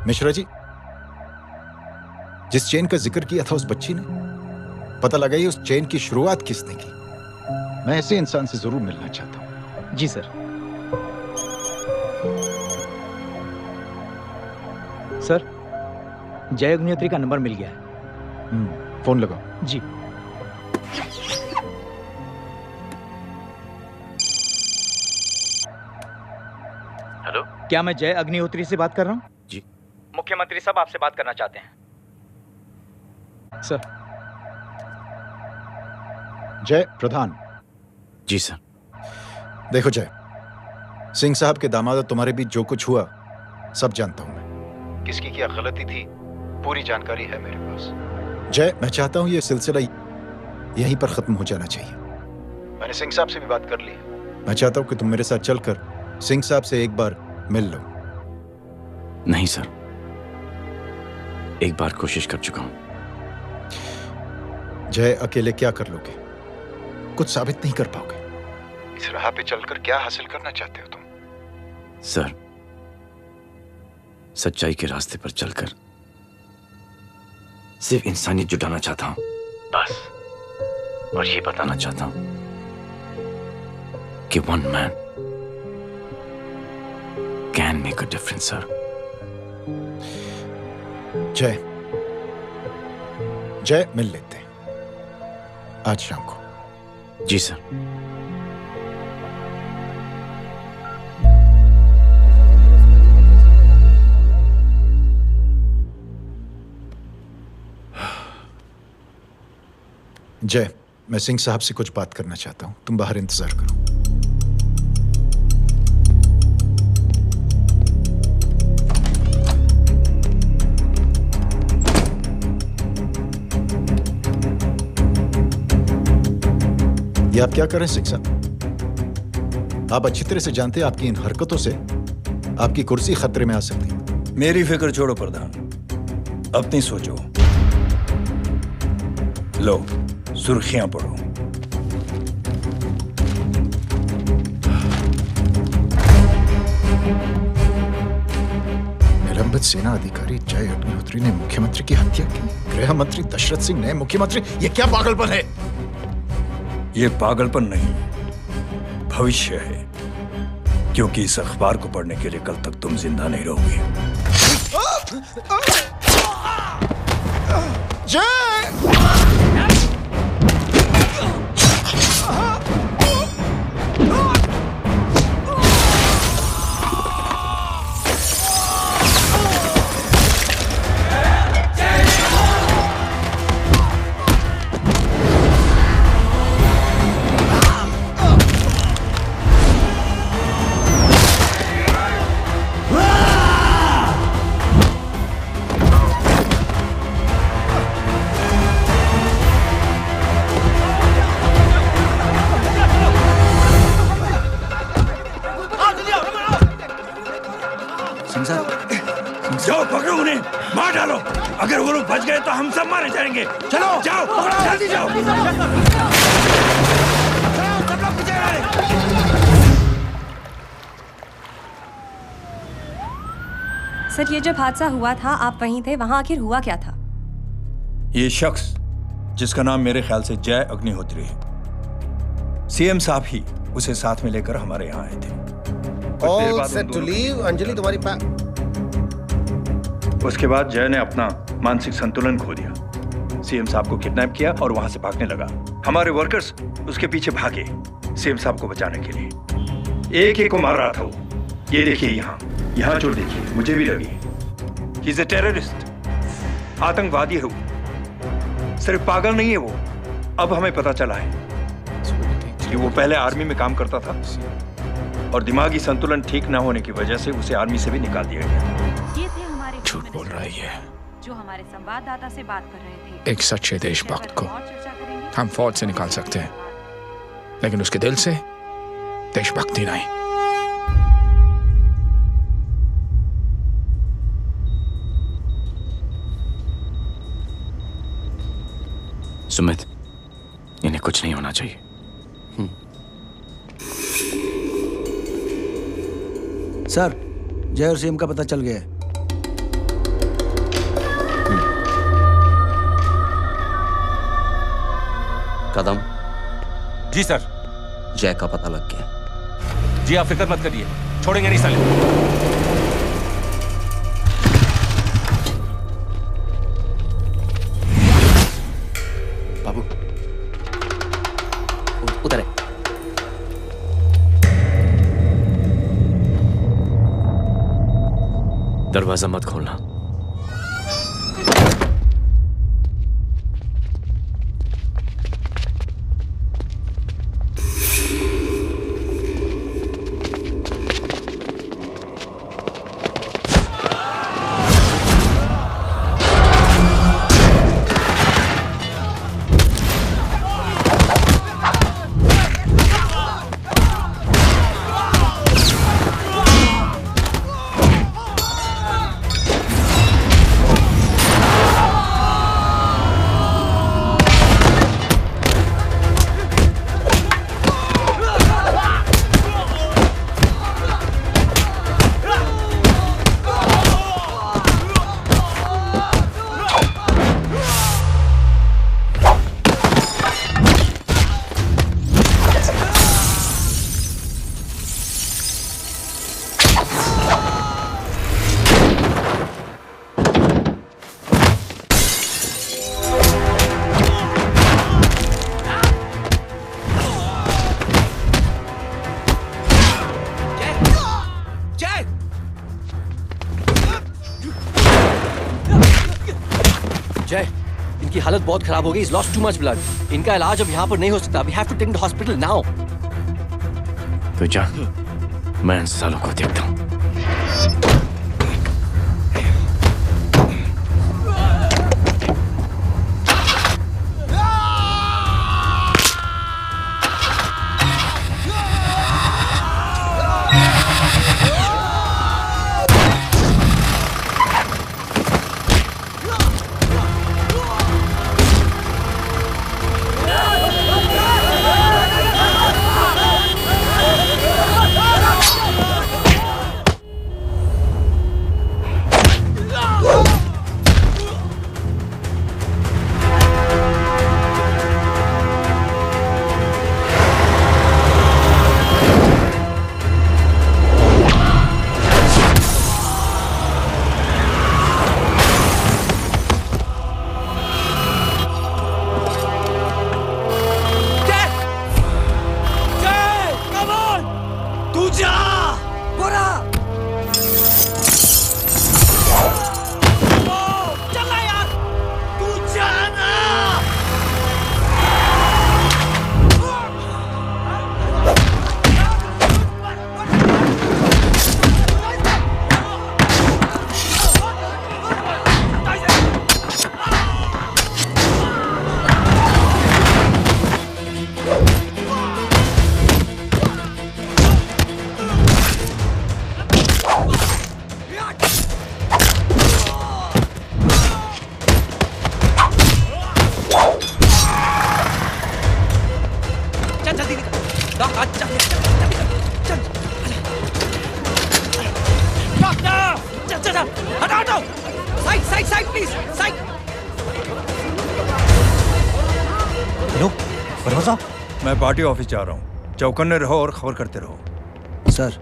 मिश्रा जी, जिस चेन का जिक्र किया था उस बच्ची ने, पता लगाइए उस चेन की शुरुआत किसने की। मैं ऐसे इंसान से जरूर मिलना चाहता हूं। जी सर। सर, जय अग्निहोत्री का नंबर मिल गया है। फोन लगाओ। जी। हेलो, क्या मैं जय अग्निहोत्री से बात कर रहा हूँ? जी। मुख्यमंत्री साहब आपसे बात करना चाहते हैं। सर। जय प्रधान। जी सर। देखो जय, सिंह साहब के दामाद और तुम्हारे बीच जो कुछ हुआ सब जानता हूं मैं। किसकी क्या गलती थी पूरी जानकारी है मेरे पास। जय, मैं चाहता हूं ये सिलसिला यहीं पर खत्म हो जाना चाहिए। मैंने सिंह साहब से भी बात कर ली। मैं चाहता हूं कि तुम मेरे साथ चलकर सिंह साहब से एक बार मिल लो। नहीं सर, एक बार कोशिश कर चुका हूं। जय, अकेले क्या कर लोगे? कुछ साबित नहीं कर पाओगे। इस राह पे चलकर क्या हासिल करना चाहते हो तुम? सर, सच्चाई के रास्ते पर चलकर सिर्फ इंसानियत जुटाना चाहता हूं, बस। और ये बताना चाहता हूं कि one man can make a difference sir. जय, जय, मिल लेते हैं आज शाम को। जी सर। जय, मैं सिंह साहब से कुछ बात करना चाहता हूं, तुम बाहर इंतजार करो। ये आप क्या कर रहे हैं सिंह साहब? आप अच्छी तरह से जानते हैं आपकी इन हरकतों से आपकी कुर्सी खतरे में आ सकती है। मेरी फिक्र छोड़ो प्रधान, अपनी सोचो। लो, सुर्खियां पढ़ो। निलंबित सेना अधिकारी जय अग्निहोत्री ने मुख्यमंत्री की हत्या की। गृह मंत्री दशरथ सिंह ने मुख्यमंत्री, ये क्या पागलपन है? ये पागलपन नहीं, भविष्य है, क्योंकि इस अखबार को पढ़ने के लिए कल तक तुम जिंदा नहीं रहोगे। जाओ पकड़ो उन्हें, मार डालो। अगर वो लोग बच गए तो हम सब मारे जाएंगे। चलो जाओ, जल्दी जाओ। सर, ये जब हादसा हुआ था आप वहीं थे, वहां आखिर हुआ क्या था? ये शख्स जिसका नाम मेरे ख्याल से जय अग्निहोत्री है, सीएम साहब ही उसे साथ में लेकर हमारे यहाँ आए थे। All set to leave, Anjali तुम्हारी उसके बाद जय ने अपना मानसिक संतुलन खो दिया, सीएम साहब को किडनैप किया और वहां से भागने लगा। हमारे वर्कर्स उसके पीछे भागे सीएम साहब को बचाने के लिए। एक को मार रहा था वो। ये देखिए यहाँ चोट देखिए, मुझे भी लगी। ही इज अ टेररिस्ट, आतंकवादी है वो। सिर्फ पागल नहीं है वो, अब हमें पता चला है कि वो पहले आर्मी में काम करता था और दिमागी संतुलन ठीक ना होने की वजह से उसे आर्मी से भी निकाल दिया गया। ये थे हमारे झूठ बोल रहा है ये। जो हमारे संवाददाता से बात कर रहे थे। एक सच्चे देशभक्त को हम फौज से निकाल सकते हैं, लेकिन उसके दिल से देशभक्ति नहीं। सुमित, इन्हें कुछ नहीं होना चाहिए। सर, जय और सीएम का पता चल गया है। कदम। जी सर। जय का पता लग गया। जी आप फिक्र मत करिए, छोड़ेंगे नहीं साले। बाबू उधर है। दरवाजा मत खोलना। जय, इनकी हालत बहुत खराब हो गई। He's lost too much blood. इनका इलाज अब यहाँ पर नहीं हो सकता। We have to take him to hospital now. तो जा, मैं इन सालों को देखता हूँ। मैं पार्टी ऑफिस जा रहा हूँ। चौकन्ने रहो और खबर करते रहो। सर,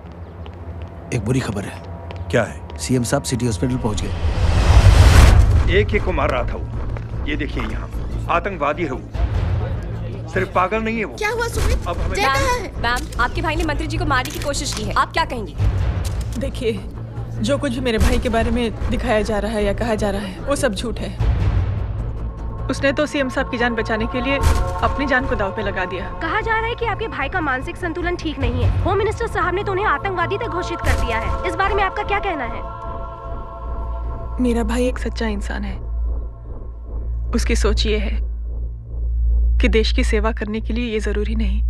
एक बुरी खबर है। क्या है? सीएम साहब सिटी हॉस्पिटल पहुंच गए। एक को मार रहा था वो। ये देखिए यहाँ आतंकवादी है वो। सिर्फ पागल नहीं है वो। क्या हुआ सुमित? अब हमें मैम, आपके भाई ने मंत्री जी को मारने की कोशिश की है। आप क्या कहेंगी? देखिए, जो कुछ भी मेरे भाई के बारे में दिखाया जा रहा है या कहा जा रहा है वो सब झूठ है। उसने तो सीएम साहब की जान बचाने के लिए अपनी जान को दांव पे लगा दिया। कहा जा रहा है कि आपके भाई का मानसिक संतुलन ठीक नहीं है। होम मिनिस्टर साहब ने तो उन्हें आतंकवादी तक घोषित कर दिया है। इस बारे में आपका क्या कहना है? मेरा भाई एक सच्चा इंसान है। उसकी सोच ये है कि देश की सेवा करने के लिए ये जरूरी नहीं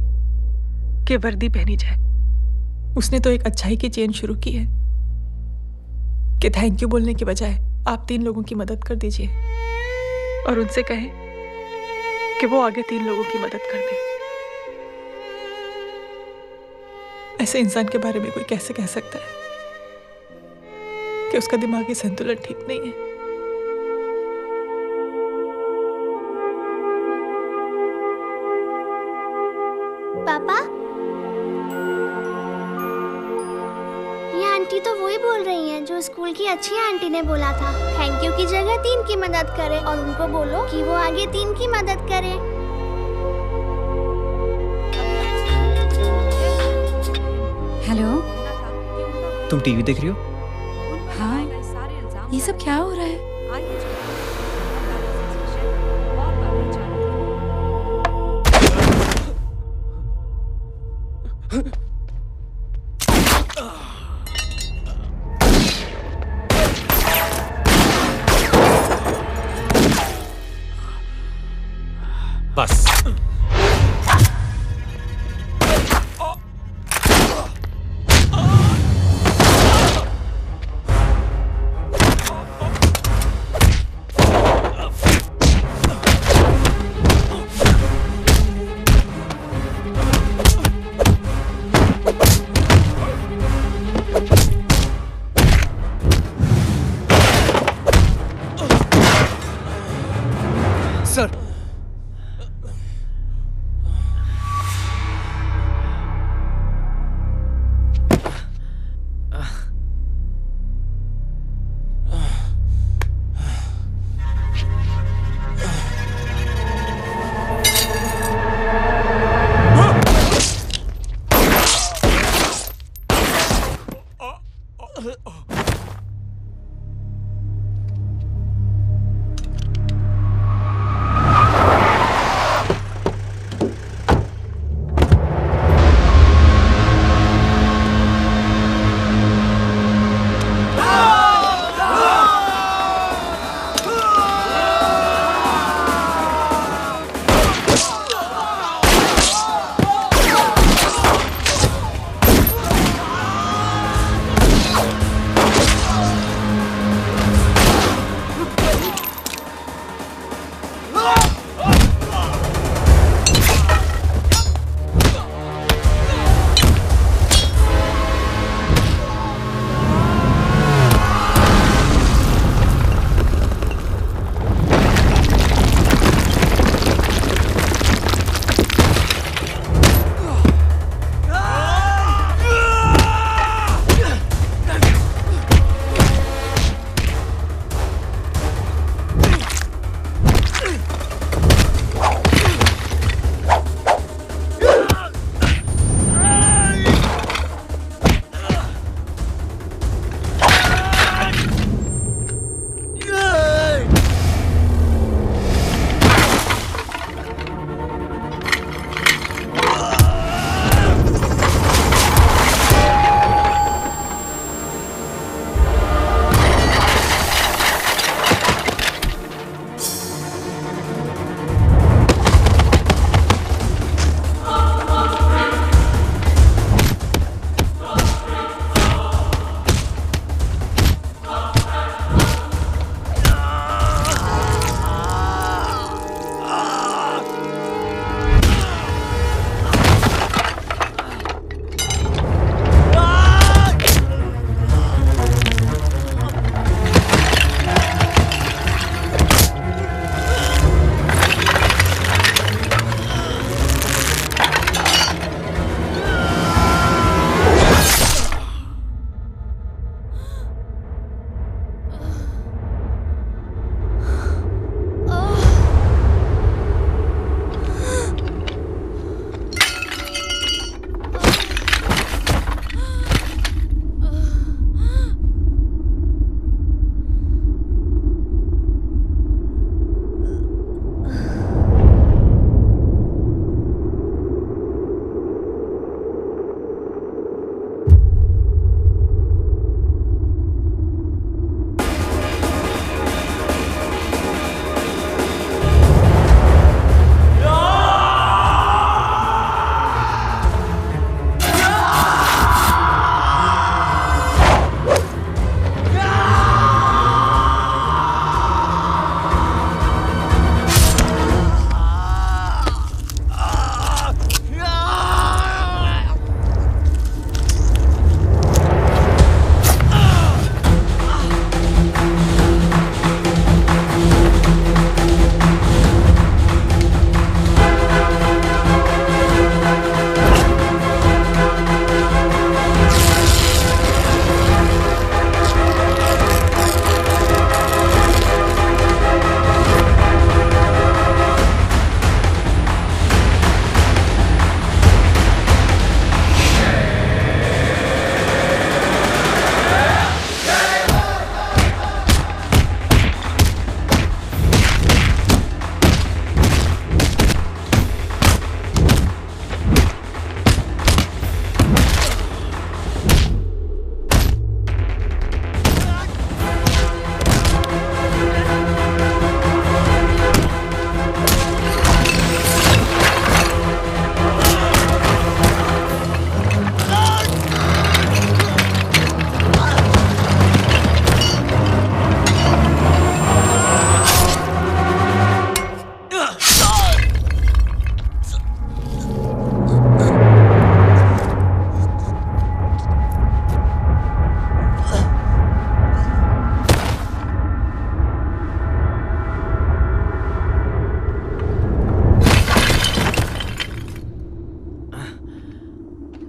कि वर्दी पहनी जाए। उसने तो एक अच्छाई की चेन शुरू की है कि थैंक यू बोलने के बजाय आप 3 लोगों की मदद कर दीजिए और उनसे कहें कि वो आगे 3 लोगों की मदद कर दे। ऐसे इंसान के बारे में कोई कैसे कह सकता है कि उसका दिमागी संतुलन ठीक नहीं है? पापा, ये आंटी तो वही बोल रही हैं जो स्कूल की अच्छी आंटी ने बोला था थैंक यू की जगह 3 की मदद करें, और उनको बोलो कि वो आगे 3 की मदद करें। हेलो, तुम टीवी देख रही हो? हाँ, ये सब क्या हो रहा है? बस सर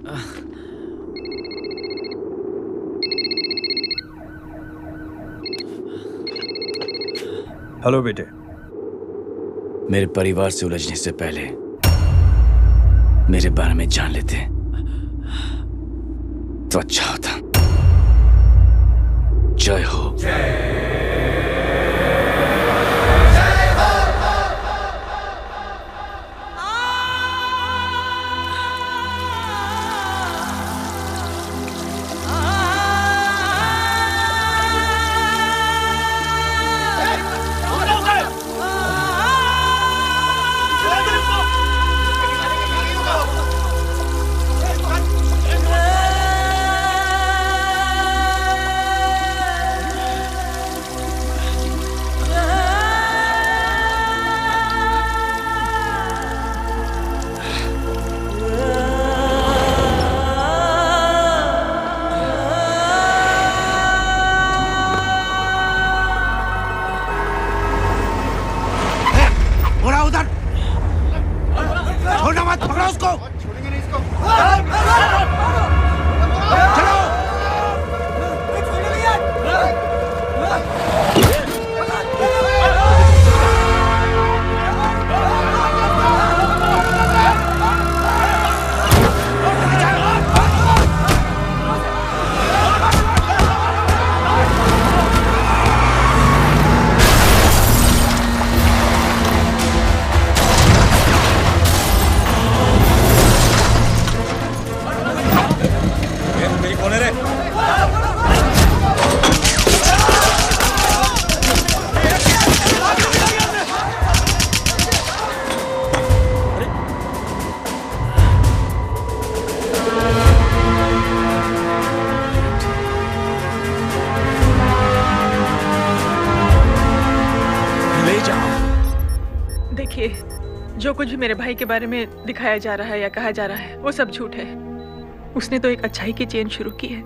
हेलो बेटे। मेरे परिवार से उलझने से पहले मेरे बारे में जान लेते तो अच्छा होता। जय हो। जो कुछ भी मेरे भाई के बारे में दिखाया जा रहा है या कहा जा रहा है वो सब झूठ है। उसने तो एक अच्छाई की चेन शुरू की है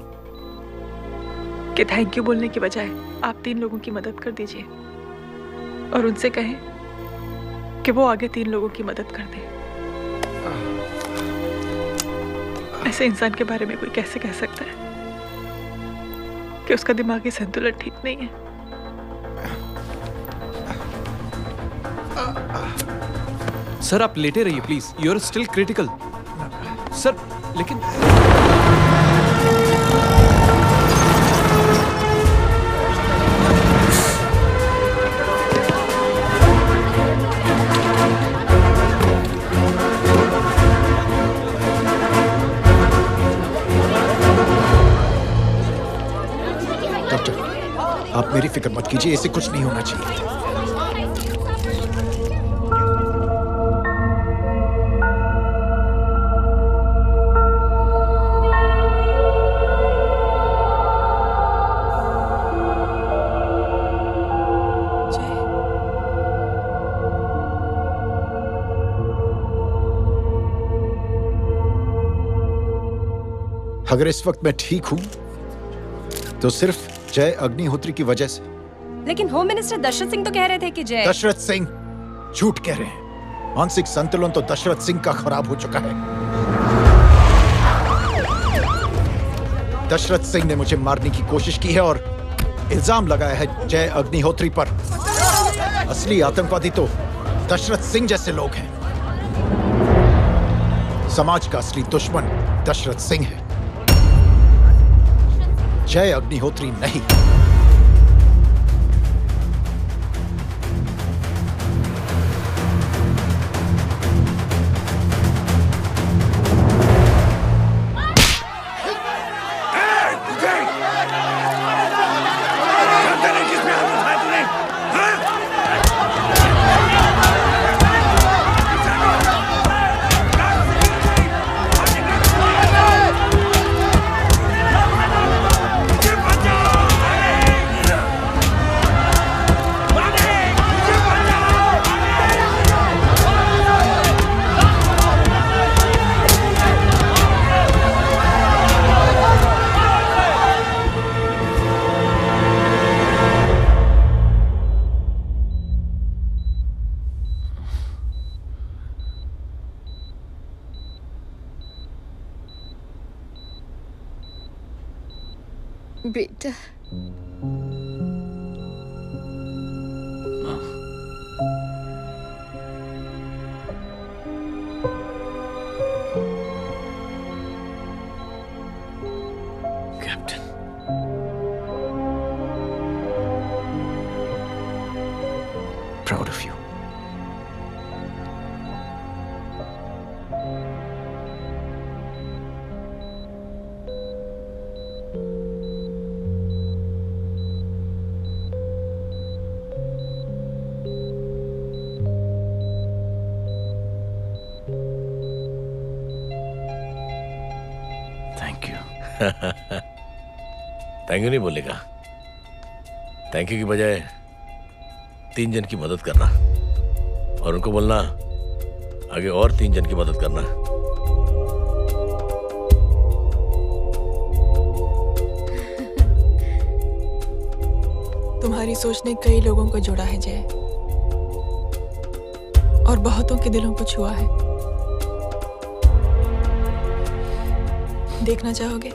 कि थैंक यू बोलने के बजाय आप 3 लोगों की मदद कर दीजिए और उनसे कहें कि वो आगे 3 लोगों की मदद कर दे। ऐसे इंसान के बारे में कोई कैसे कह सकता है कि उसका दिमागी संतुलन ठीक नहीं है। सर आप लेटे रहिए please, you are still critical. Sir लेकिन डॉक्टर आप मेरी फिक्र मत कीजिए, इसे कुछ नहीं होना चाहिए। अगर इस वक्त मैं ठीक हूं तो सिर्फ जय अग्निहोत्री की वजह से। लेकिन होम मिनिस्टर दशरथ सिंह तो कह रहे थे कि जय। दशरथ सिंह झूठ कह रहे हैं। मानसिक संतुलन तो दशरथ सिंह का खराब हो चुका है। दशरथ सिंह ने मुझे मारने की कोशिश की है और इल्जाम लगाया है जय अग्निहोत्री पर। असली आतंकवादी तो दशरथ सिंह जैसे लोग हैं। समाज का असली दुश्मन दशरथ सिंह है, जय अग्निहोत्री नहीं। बेटा Proud of you. Thank you. Thank you नहीं बोलेगा। थैंक यू की बजाय 3 जन की मदद करना और उनको बोलना आगे और 3 जन की मदद करना। तुम्हारी सोच ने कई लोगों को जोड़ा है जय, और बहुतों के दिलों को छुआ है। देखना चाहोगे?